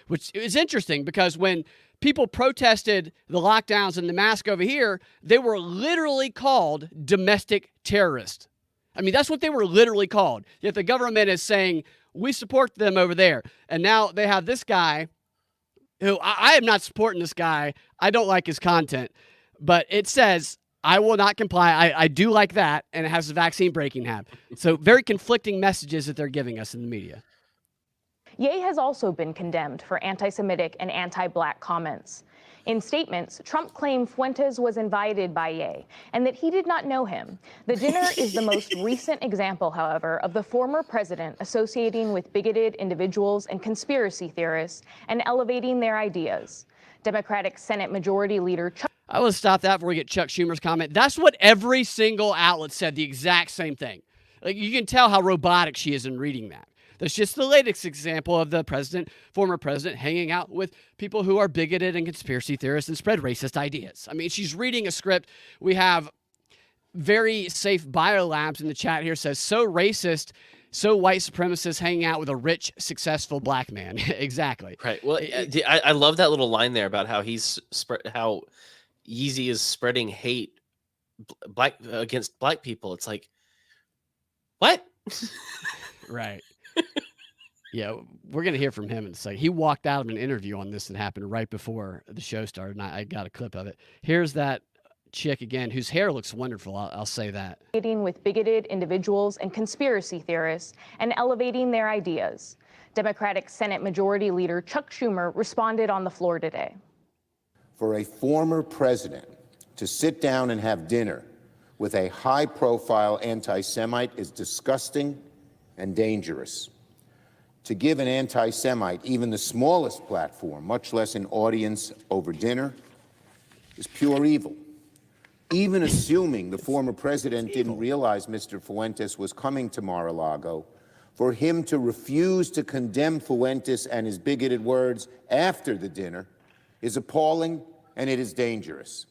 which is interesting because when people protested the lockdowns and the mask over here, they were literally called domestic terrorists. I mean, that's what they were literally called. Yet the government is saying, we support them over there. And now they have this guy who I am not supporting this guy. I don't like his content, but it says, I will not comply. I do like that, and it has the vaccine breaking habit. So very conflicting messages that they're giving us in the media. Ye has also been condemned for anti-Semitic and anti-Black comments. In statements, Trump claimed Fuentes was invited by Ye and that he did not know him. The dinner is the most recent example, however, of the former president associating with bigoted individuals and conspiracy theorists and elevating their ideas. Democratic Senate Majority Leader Chuck I will stop that before we get Chuck Schumer's comment. That's what every single outlet said, the exact same thing. Like, you can tell how robotic she is in reading that. That's just the latest example of the former president, hanging out with people who are bigoted and conspiracy theorists and spread racist ideas. I mean, she's reading a script. We have very safe biolabs in the chat here, says, so racist, so white supremacist, hanging out with a rich, successful black man. Exactly. Right. Well, I love that little line there about how how Yeezy is spreading hate against black people. It's like, what? Right. Yeah, we're going to hear from him in a second. He walked out of an interview on this that happened right before the show started, and I got a clip of it. Here's that chick again, whose hair looks wonderful, I'll say that. With bigoted individuals and conspiracy theorists and elevating their ideas. Democratic Senate Majority Leader Chuck Schumer responded on the floor today. For a former president to sit down and have dinner with a high-profile anti-Semite is disgusting and dangerous. To give an anti-Semite even the smallest platform, much less an audience over dinner, is pure evil. Even assuming the former president didn't realize Mr. Fuentes was coming to Mar-a-Lago, for him to refuse to condemn Fuentes and his bigoted words after the dinner is appalling, and it is dangerous.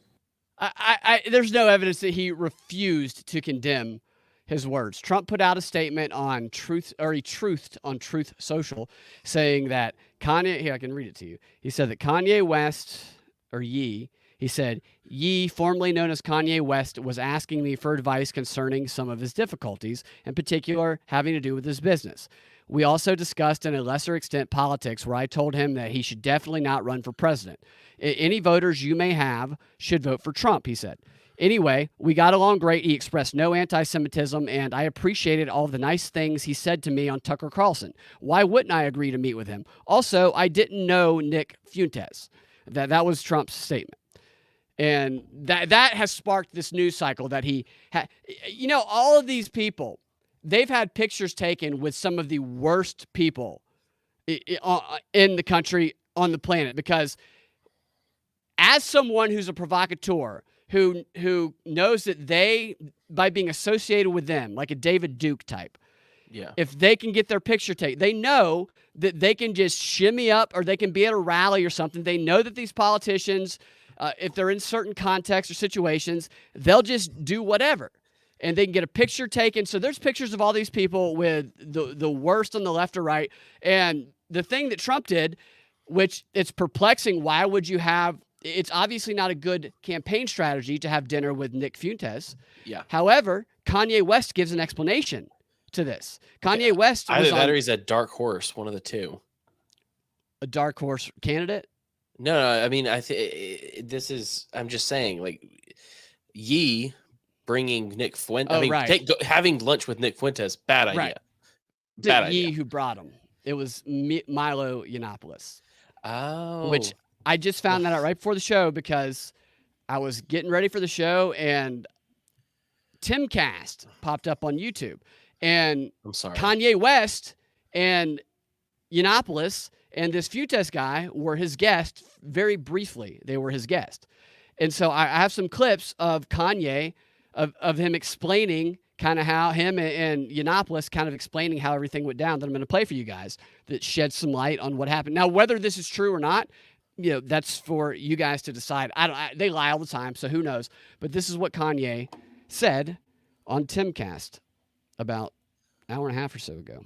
There's no evidence that he refused to condemn his words. Trump put out a statement on Truth, or he truthed on Truth Social, saying that Kanye, here, I can read it to you. He said that Kanye West, or Ye, he said, Ye, formerly known as Kanye West, was asking me for advice concerning some of his difficulties, in particular having to do with his business. We also discussed in a lesser extent politics, where I told him that he should definitely not run for president. Any voters you may have should vote for Trump, he said. Anyway, we got along great. He expressed no anti-Semitism, and I appreciated all the nice things he said to me on Tucker Carlson. Why wouldn't I agree to meet with him? Also, I didn't know Nick Fuentes. That was Trump's statement. And that has sparked this news cycle that he had. You know, all of these people, they've had pictures taken with some of the worst people in the country, on the planet, because as someone who's a provocateur, who knows that they, by being associated with them, like a David Duke type, Yeah. if they can get their picture taken, they know that they can just shimmy up, or they can be at a rally or something. They know that these politicians, if they're in certain contexts or situations, they'll just do whatever, and they can get a picture taken. So there's pictures of all these people with the worst on the left or right. And the thing that Trump did, which it's perplexing, why would you have, it's obviously not a good campaign strategy to have dinner with Nick Fuentes. Yeah. However, Kanye West gives an explanation to this. Kanye West was Either that or he's a dark horse, one of the two. a dark horse candidate. No, I mean, I'm just saying, like, Ye bringing Nick Fuentes. Oh, I mean, right. having lunch with Nick Fuentes, bad idea. Right. Bad Ye idea. who brought him. It was Milo Yiannopoulos. Oh. Which I just found that out right before the show, because I was getting ready for the show and Timcast popped up on YouTube, and I'm sorry. Kanye West and Yiannopoulos and this Fuentes guy were his guest. Very briefly, they were his guest. And so I have some clips of Kanye, of him explaining kind of how him and Yiannopoulos kind of explaining how everything went down, that I'm going to play for you guys, that sheds some light on what happened. Now, whether this is true or not, you know, that's for you guys to decide. They lie all the time, so who knows? But this is what Kanye said on Timcast about an hour and a half or so ago.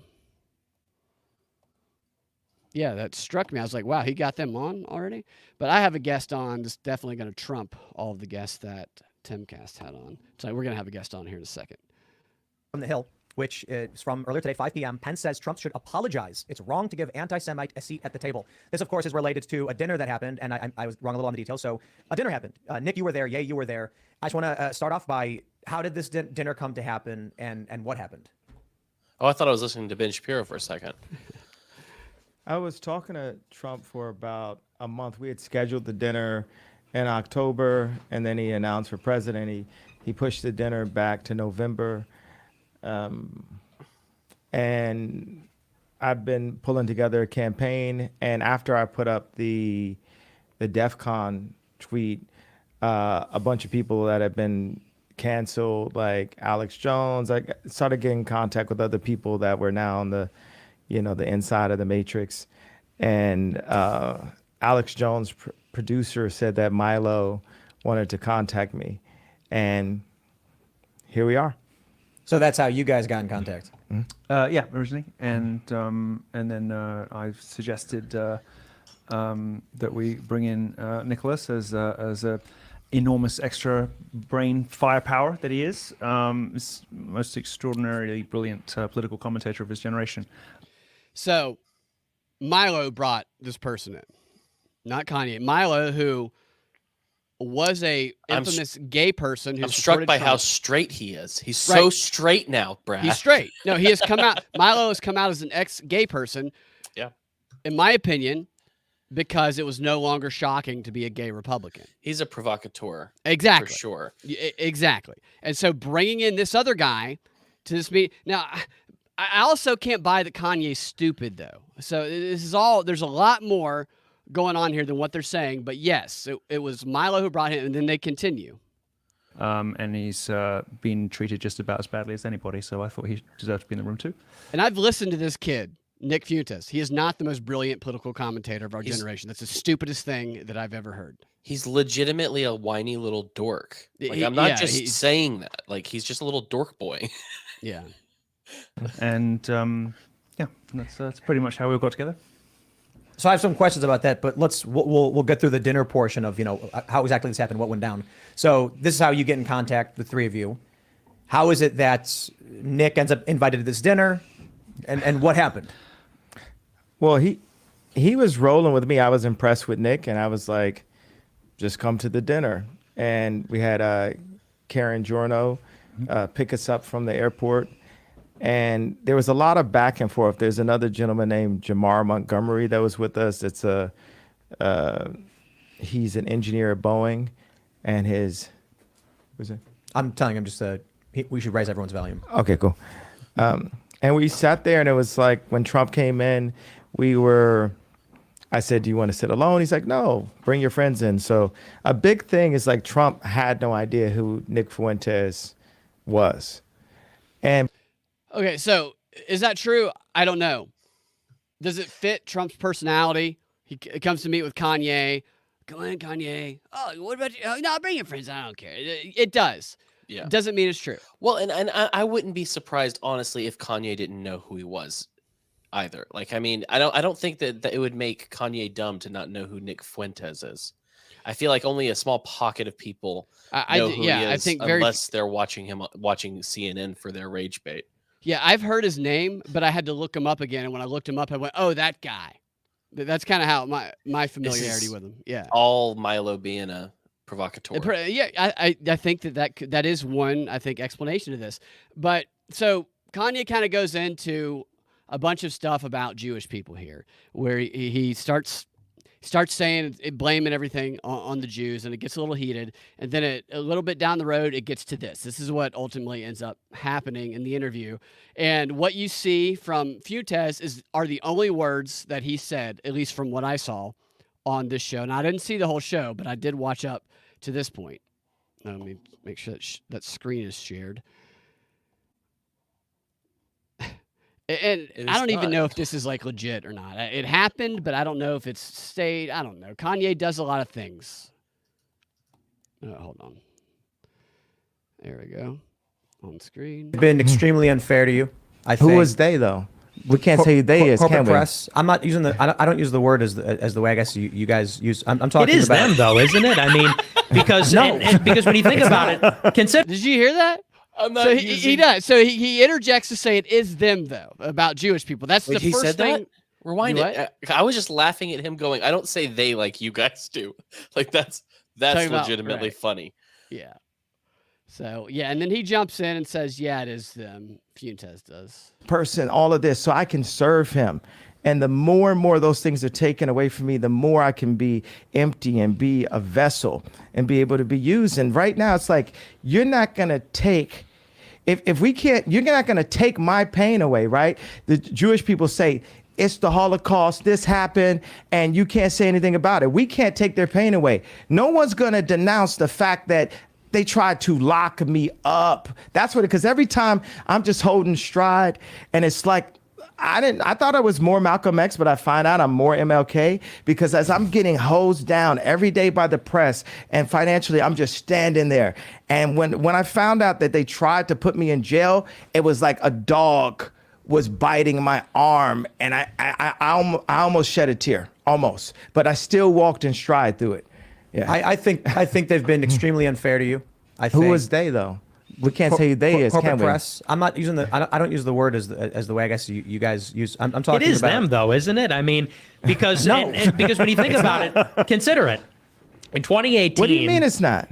Yeah, that struck me. I was like, wow, he got them on already? But I have a guest on that's definitely going to trump all of the guests that Timcast had on. So we're going to have a guest on here in a second. From the Hill, which is from earlier today, 5 p.m., Pence says Trump should apologize. It's wrong to give anti-Semite a seat at the table. This, of course, is related to a dinner that happened, and I was wrong a little on the details. So a dinner happened. Nick, you were there. Yay, you were there. I just want to start off by, how did this dinner come to happen, and what happened? Oh, I thought I was listening to Ben Shapiro for a second. I was talking to Trump for about a month. We had scheduled the dinner in October, and then he announced for president. He pushed the dinner back to November. And I've been pulling together a campaign. And after I put up the DEF CON tweet, a bunch of people that have been canceled, like Alex Jones, I started getting in contact with other people that were now on the inside of the matrix. And Alex Jones, producer, said that Milo wanted to contact me. And here we are. So that's how you guys got in contact? Yeah, originally. And then I suggested that we bring in Nicholas as a enormous extra brain firepower that he is. Most extraordinarily brilliant political commentator of his generation. So Milo brought this person in, not Kanye. Milo, who was a infamous gay person who I'm struck by Trump. how straight he is. He's so straight now, Brad. He's straight. No, he has come out. Milo has come out as an ex-gay person. Yeah. In my opinion, because it was no longer shocking to be a gay Republican. He's a provocateur. Exactly. For sure. Exactly. And so bringing in this other guy to this meeting. Now, I also can't buy that Kanye's stupid, though. So this is all, there's a lot more going on here than what they're saying. But yes, it was Milo who brought him, and then they continue. And he's been treated just about as badly as anybody, so I thought he deserved to be in the room too. And I've listened to this kid, Nick Fuentes. He is not the most brilliant political commentator of our generation. That's the stupidest thing that I've ever heard. He's legitimately a whiny little dork. Like, I'm not just saying that. Like, he's just a little dork boy. Yeah. And yeah, that's pretty much how we got together. So I have some questions about that, but we'll get through the dinner portion of how exactly this happened, what went down. So this is how you get in contact, the three of you. How is it that Nick ends up invited to this dinner, and what happened? Well, he was rolling with me. I was impressed with Nick, and I was like, just come to the dinner. And we had Karen Giorno pick us up from the airport. And there was a lot of back and forth. There's another gentleman named Jamar Montgomery that was with us. He's an engineer at Boeing, and I'm telling him we should raise everyone's volume. Okay, cool. And we sat there, and it was like when Trump came in, I said, do you want to sit alone? He's like, no, bring your friends in. So a big thing is like Trump had no idea who Nick Fuentes was. And okay, so is that true? I don't know. Does it fit Trump's personality? He comes to meet with Kanye. Come on, Kanye. Oh, what about you? Oh, no, bring your friends. I don't care. It does. Yeah. Doesn't mean it's true. Well, and I wouldn't be surprised, honestly, if Kanye didn't know who he was either. Like, I mean, I don't think that it would make Kanye dumb to not know who Nick Fuentes is. I feel like only a small pocket of people know who he is, I think unless they're watching CNN for their rage bait. Yeah, I've heard his name, but I had to look him up again. And when I looked him up, I went, oh, that guy. That's kind of how my familiarity with him. Yeah. All Milo being a provocateur. Yeah, I think that is one, I think, explanation to this. But so Kanye kind of goes into a bunch of stuff about Jewish people here, where he starts saying, blaming everything on the Jews, and it gets a little heated. And then a little bit down the road, it gets to this. This is what ultimately ends up happening in the interview. And what you see from Fuentes are the only words that he said, at least from what I saw on this show. Now, I didn't see the whole show, but I did watch up to this point. Let me make sure that screen is shared. And I don't even know if this is like legit or not. It happened, but I don't know if it's stayed. I don't know. Kanye does a lot of things. Hold on. There we go. On screen. Been extremely unfair to you. I think. Who is they though? We can't say who they is, corporate can we? press. I'm not using the. I don't use the word as the way I guess you guys use. I'm talking It is about them, though, isn't it? I mean, because because when you think about it, consider. Did you hear that? I'm not So using... he does. So he interjects to say it is them though about Jewish people. That's Wait, the first he said thing. that? Rewind it. I was just laughing at him going, I don't say they like you guys do. Like that's Talking about- legitimately right. funny. Yeah. So yeah, and then he jumps in and says, "Yeah, it is them." Fuentes does. Person, all of this, so I can serve him. And the more and more those things are taken away from me, the more I can be empty and be a vessel and be able to be used. And right now, it's like, you're not going to take, if we can't, you're not going to take my pain away, right? The Jewish people say, it's the Holocaust, this happened, and you can't say anything about it. We can't take their pain away. No one's going to denounce the fact that they tried to lock me up. That's what, because every time I'm just holding stride, and it's like, I thought I was more Malcolm X, but I find out I'm more MLK, because as I'm getting hosed down every day by the press and financially, I'm just standing there. And when I found out that they tried to put me in jail, it was like a dog was biting my arm, and I almost shed a tear, almost, but I still walked in stride through it. Yeah. I think they've been extremely unfair to you. I think. Who is they though? We can't say who they is, corporate can we? press. I'm not using the. I don't use the word as the way I guess you guys use. I'm talking. It is about them, though, isn't it? I mean, because because when you think about it, consider it. In 2018. What do you mean it's not?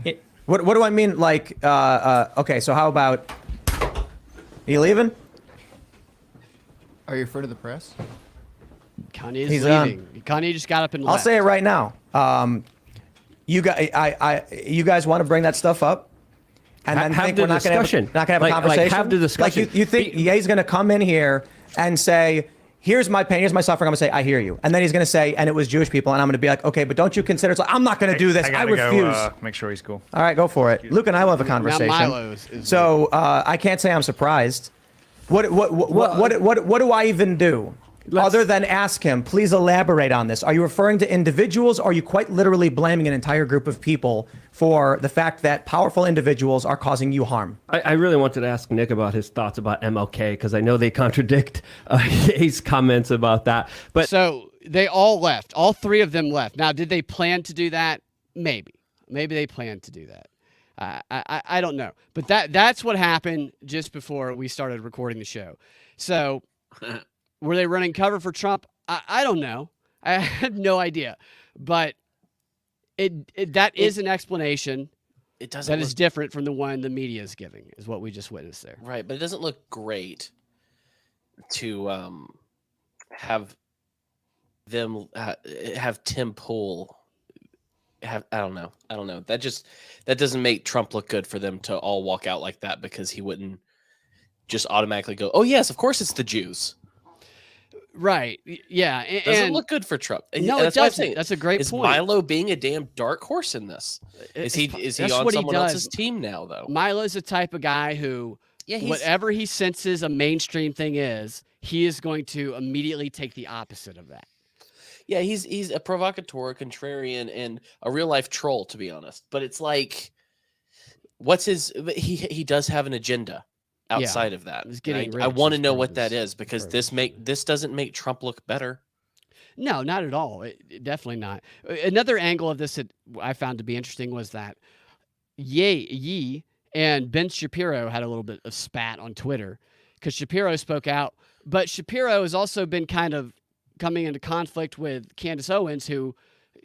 What do I mean? Like, okay, so how about? Are you leaving? Are you referring to the press? Kanye's He's leaving. Kanye just got up and left. I'll say it right now. You guys want to bring that stuff up, and then Have think the we're not going discussion. to have a Like, conversation. have the discussion. Like you think Ye's going to come in here and say, "Here's my pain, here's my suffering." I'm going to say, "I hear you," and then he's going to say, "And it was Jewish people," and I'm going to be like, "Okay, but don't you consider?" It's like, I'm not going to do this. I gotta refuse. Go, make sure he's cool. All right, go for it. Luke and I will have a conversation. Milo is So I can't say I'm surprised. What do I even do? Other than ask him, please elaborate on this. Are you referring to individuals, or are you quite literally blaming an entire group of people for the fact that powerful individuals are causing you harm? I really wanted to ask Nick about his thoughts about MLK, because I know they contradict his comments about that. But so they all left. All three of them left. Now, did they plan to do that? Maybe. Maybe they planned to do that. I don't know. But that's what happened just before we started recording the show. So were they running cover for Trump? I don't know. I have no idea. But that is an explanation It doesn't that look, is different from the one the media is giving, is what we just witnessed there. right, but it doesn't look great to have them have Tim Pool have I don't know. That doesn't make Trump look good for them to all walk out like that, because he wouldn't just automatically go, "Oh yes, of course it's the Jews." Right. Yeah. Doesn't look good for Trump. No, That's it what I'm doesn't. saying. That's a great is point. Milo being a damn dark horse in this? Is he That's on what he someone does. else's team now though? Milo's the type of guy who, Yeah, whatever he senses a mainstream thing is, he is going to immediately take the opposite of that. Yeah, he's a provocateur, a contrarian, and a real life troll, to be honest. But it's like, what's his? He does have an agenda outside of that. He's getting And I rich want to as know part what of that his is, because program. this doesn't make Trump look better. No, not at all. Definitely not. Another angle of this that I found to be interesting was that Ye and Ben Shapiro had a little bit of spat on Twitter, because Shapiro spoke out, but Shapiro has also been kind of coming into conflict with Candace Owens, who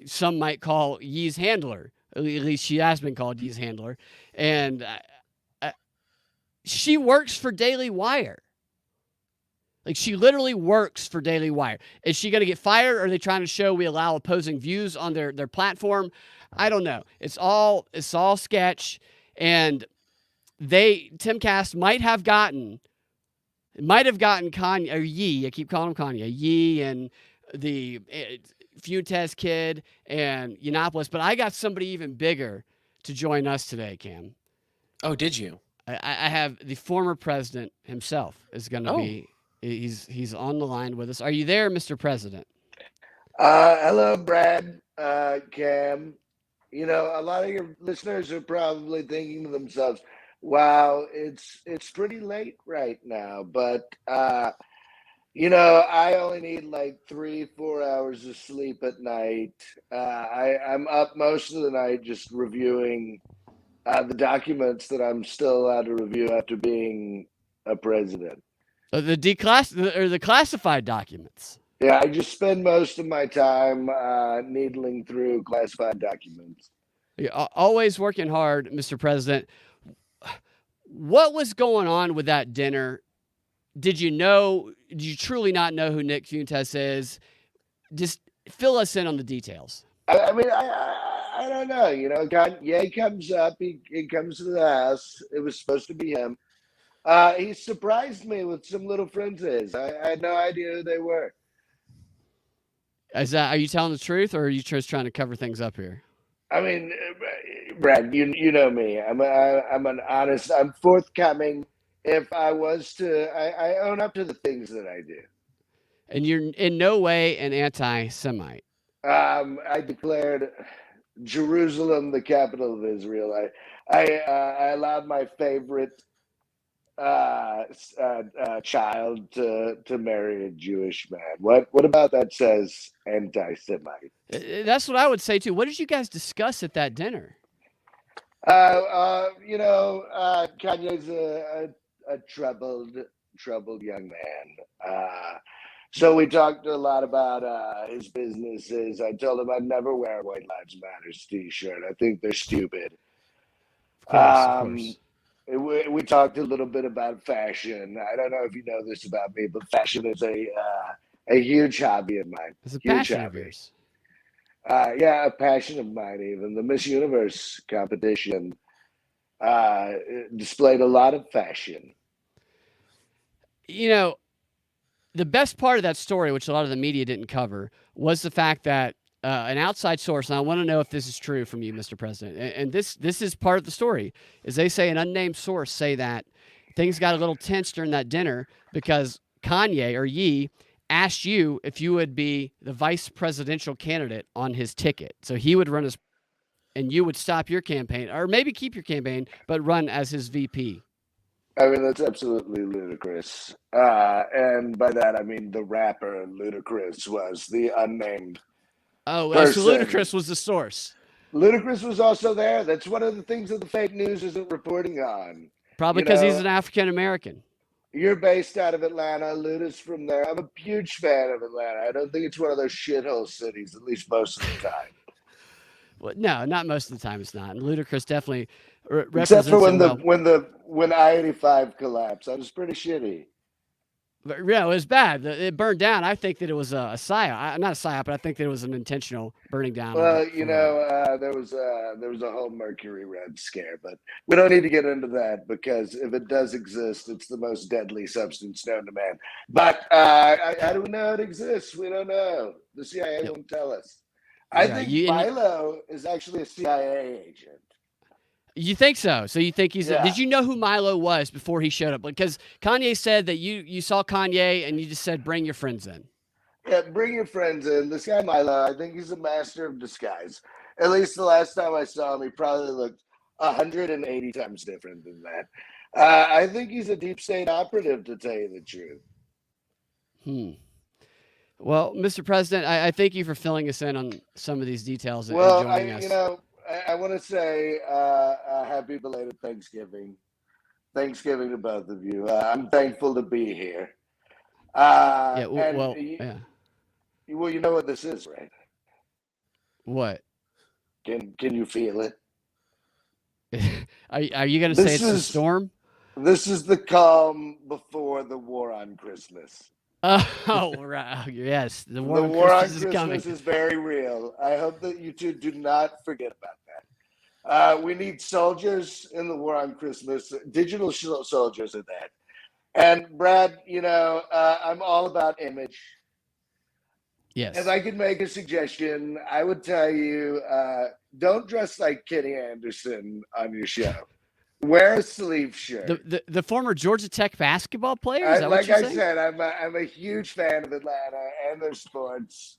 some might call Ye's handler. At least she has been called Ye's handler. And she works for Daily Wire. Like, she literally works for Daily Wire. Is she going to get fired? Or are they trying to show we allow opposing views on their platform? I don't know. It's all sketch. And Timcast might have gotten Kanye, or Ye, I keep calling him Kanye, Ye and the Fuentes kid and Yiannopoulos, but I got somebody even bigger to join us today, Cam. Oh, did you? I have the former president himself is going to be, he's on the line with us. Are you there, Mr. President? Hello, Brad, Cam. You know, a lot of your listeners are probably thinking to themselves, Wow, it's pretty late right now, but I only need like 3-4 hours of sleep at night. I'm up most of the night just reviewing the documents that I'm still allowed to review after being a president. The classified documents. Yeah, I just spend most of my time needling through classified documents. You're always working hard, Mr. President. What was going on with that dinner? Did you truly not know who Nick Fuentes is? Just fill us in on the details. I mean, I don't know. Kanye comes up. He comes to the house. It was supposed to be him. He surprised me with some little friends of his. I had no idea who they were. Are you telling the truth, or are you just trying to cover things up here? I mean, Brad, you know me. I'm an honest. I'm forthcoming. If I was to, I own up to the things that I do. And you're in no way an anti-Semite. I declared Jerusalem the capital of Israel. I allowed my favorite child to marry a Jewish man. What about that says anti-Semite? That's what I would say too. What did you guys discuss at that dinner? Kanye's a troubled young man. So we talked a lot about his businesses. I told him I'd never wear a White Lives Matters t-shirt. I think they're stupid. Of course. We talked a little bit about fashion. I don't know if you know this about me, but fashion is a huge hobby of mine. It's a huge passion hobby. of yours. Yeah, a passion of mine. Even the Miss Universe competition displayed a lot of fashion. The best part of that story, which a lot of the media didn't cover, was the fact that an outside source, and I want to know if this is true from you, Mr. President, and this is part of the story, is they say an unnamed source say that things got a little tense during that dinner because Kanye or Ye asked you if you would be the vice presidential candidate on his ticket. So he would run and you would stop your campaign, or maybe keep your campaign, but run as his VP. I mean, that's absolutely ludicrous. And by that, I mean the rapper Ludacris was the unnamed person. So Ludacris was the source. Ludacris was also there. That's one of the things that the fake news isn't reporting on. Probably because he's an African-American. You're based out of Atlanta. Luda's from there. I'm a huge fan of Atlanta. I don't think it's one of those shithole cities, at least most of the time. Well, no, not most of the time it's not. And Ludacris definitely represents Except for when I-85 collapsed. I was pretty shitty. But yeah, it was bad. It burned down. I think that it was a psyop. Not a psyop, but I think that it was an intentional burning down. Well, there was a whole Mercury Red scare, but we don't need to get into that because if it does exist, it's the most deadly substance known to man. But how do we know it exists? We don't know. The CIA won't tell us. I think Milo is actually a CIA agent. You think so? So you think he's? Did you know who Milo was before he showed up? Because Kanye said that you saw Kanye and you just said, "Bring your friends in." Yeah, bring your friends in. This guy Milo, I think he's a master of disguise. At least the last time I saw him, he probably looked 180 times different than that. I think he's a deep state operative, to tell you the truth. Well, Mr. President, I thank you for filling us in on some of these details and joining us. I want to say happy belated Thanksgiving. Thanksgiving to both of you. I'm thankful to be here. Well, you know what this is, right? What? Can you feel it? Are you going to say it's the storm? This is the calm before the war on Christmas. Oh, right. Yes. The war on Christmas is very real. I hope that you two do not forget about that. We need soldiers in the war on Christmas. Digital soldiers are that. And Brad, I'm all about image. Yes. If I could make a suggestion, I would tell you, don't dress like Kenny Anderson on your show. Wear a sleeve shirt. The former Georgia Tech basketball player? Is that like what I saying? said, I'm a huge fan of Atlanta and their sports.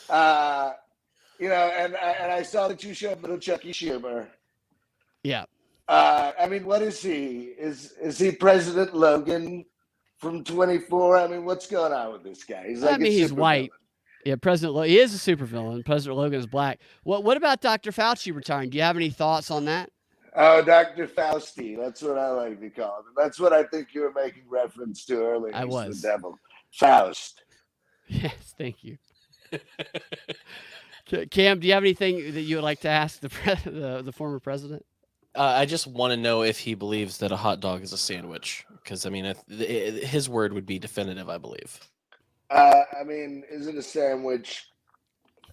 And I saw that you showed little Chucky Schumer. Yeah. I mean, what is he? Is he President Logan from 24? I mean, what's going on with this guy? He's like I mean, he's supervillain. white. Yeah, he is a supervillain. President Logan is black. What about Dr. Fauci retiring? Do you have any thoughts on that? Oh, Dr. Fauci. That's what I like to call him. That's what I think you were making reference to earlier. I He's was. the devil. Faust. Yes, thank you. Cam, do you have anything that you would like to ask the former president? I just want to know if he believes that a hot dog is a sandwich, because I mean, his word would be definitive, I believe. I mean, is it a sandwich?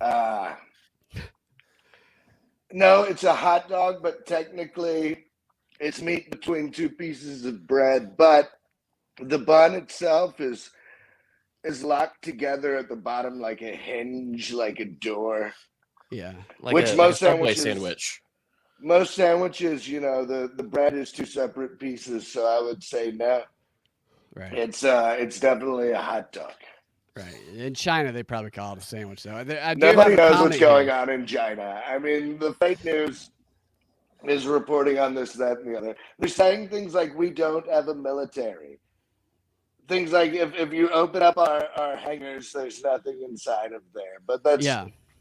No, it's a hot dog, but technically it's meat between two pieces of bread. But the bun itself is locked together at the bottom like a hinge, like a door. Yeah, which most Subway sandwiches, sandwich. Most sandwiches, you know, the bread is two separate pieces. So I would say no. Right. It's definitely a hot dog. Right. In China, they probably call it a sandwich, though. Nobody knows what's going on in China. I mean, the fake news is reporting on this, that, and the other. They're saying things like, we don't have a military. Things like, if you open up our hangars, there's nothing inside of there. But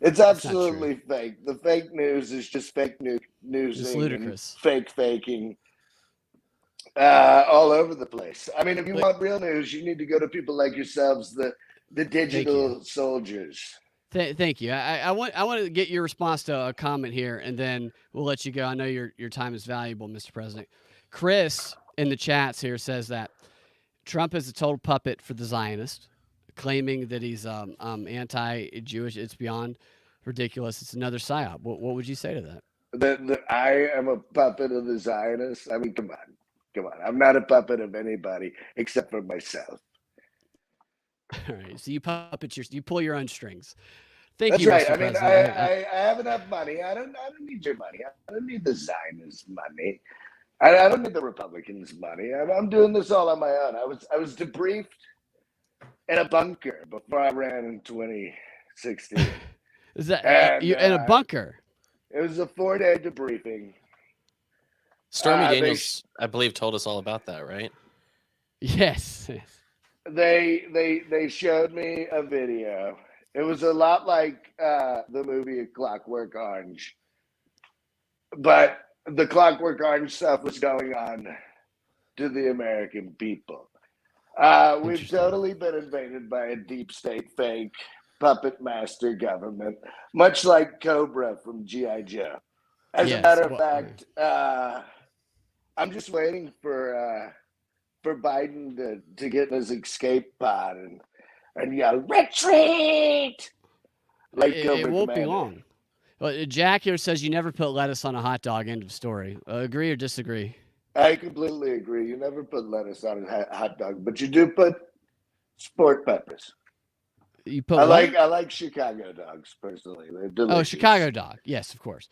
it's absolutely fake. The fake news is just fake news. It's ludicrous. Faking. All over the place. I mean, if you want real news, you need to go to people like yourselves, the digital soldiers. Thank you. I want to get your response to a comment here, and then we'll let you go. I know your time is valuable, Mr. President. Chris in the chats here says that Trump is a total puppet for the Zionist, claiming that he's anti-Jewish. It's beyond ridiculous. It's another psyop. What would you say to that? That I am a puppet of the Zionists? I mean, come on. I'm not a puppet of anybody except for myself. All right. So you pull your own strings. That's you, right. Mr. I mean, President. I have enough money. I don't need your money. I don't need the Zionist money. I don't need the Republicans' money. I'm doing this all on my own. I was debriefed in a bunker before I ran in 2016. Is that you in a bunker? It was a 4-day debriefing. Stormy Daniels, I believe, told us all about that, right? Yes. They showed me a video. It was a lot like the movie Clockwork Orange, but the Clockwork Orange stuff was going on to the American people. We've totally been invaded by a deep state fake puppet master government, much like Cobra from G.I. Joe. As a matter of fact, I'm just waiting for Biden to get in his escape pod and yell, retreat! Like it won't be long. Well, Jack here says you never put lettuce on a hot dog. End of story. Agree or disagree? I completely agree. You never put lettuce on a hot dog, but you do put sport peppers. You put I like Chicago dogs personally. They're delicious. Oh, Chicago dog. Yes, of course.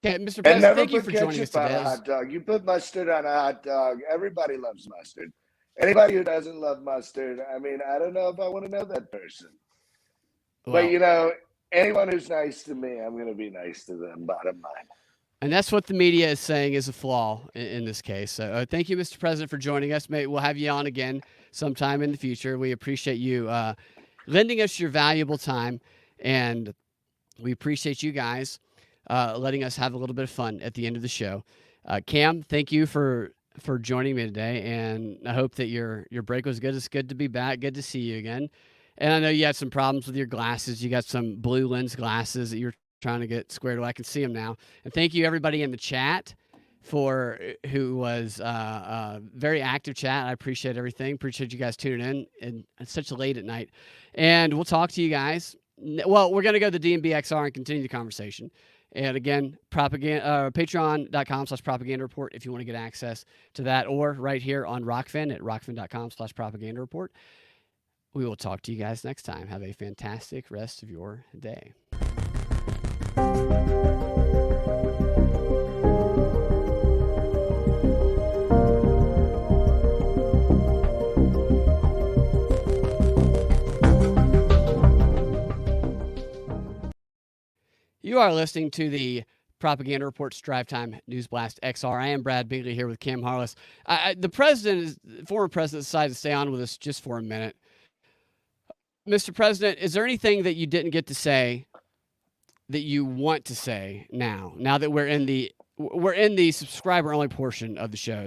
Okay, Mr. President, thank you for joining us today. On a hot dog. You put mustard on a hot dog. Everybody loves mustard. Anybody who doesn't love mustard, I mean, I don't know if I want to know that person. Well, but, you know, anyone who's nice to me, I'm going to be nice to them, bottom line. And that's what the media is saying is a flaw in this case. So thank you, Mr. President, for joining us. We'll have you on again sometime in the future. We appreciate you lending us your valuable time, and we appreciate you guys letting us have a little bit of fun at the end of the show. Cam, thank you for joining me today, and I hope that your break was good. It's good to be back. Good to see you again. And I know you had some problems with your glasses. You got some blue lens glasses that you're trying to get squared away. I can see them now. And thank you everybody in the chat who was very active chat. I appreciate everything. Appreciate you guys tuning in and such late at night. And we'll talk to you guys. Well, we're going to go to the DNB XR and continue the conversation. And again, patreon.com/propaganda report if you want to get access to that, or right here on Rockfin at rockfin.com/propaganda report. We will talk to you guys next time. Have a fantastic rest of your day. You are listening to the Propaganda Reports, Drive Time, News Blast XR. I am Brad Bingley here with Cam Harless. The former president decided to stay on with us just for a minute. Mr. President, is there anything that you didn't get to say that you want to say now that we're in the subscriber only portion of the show?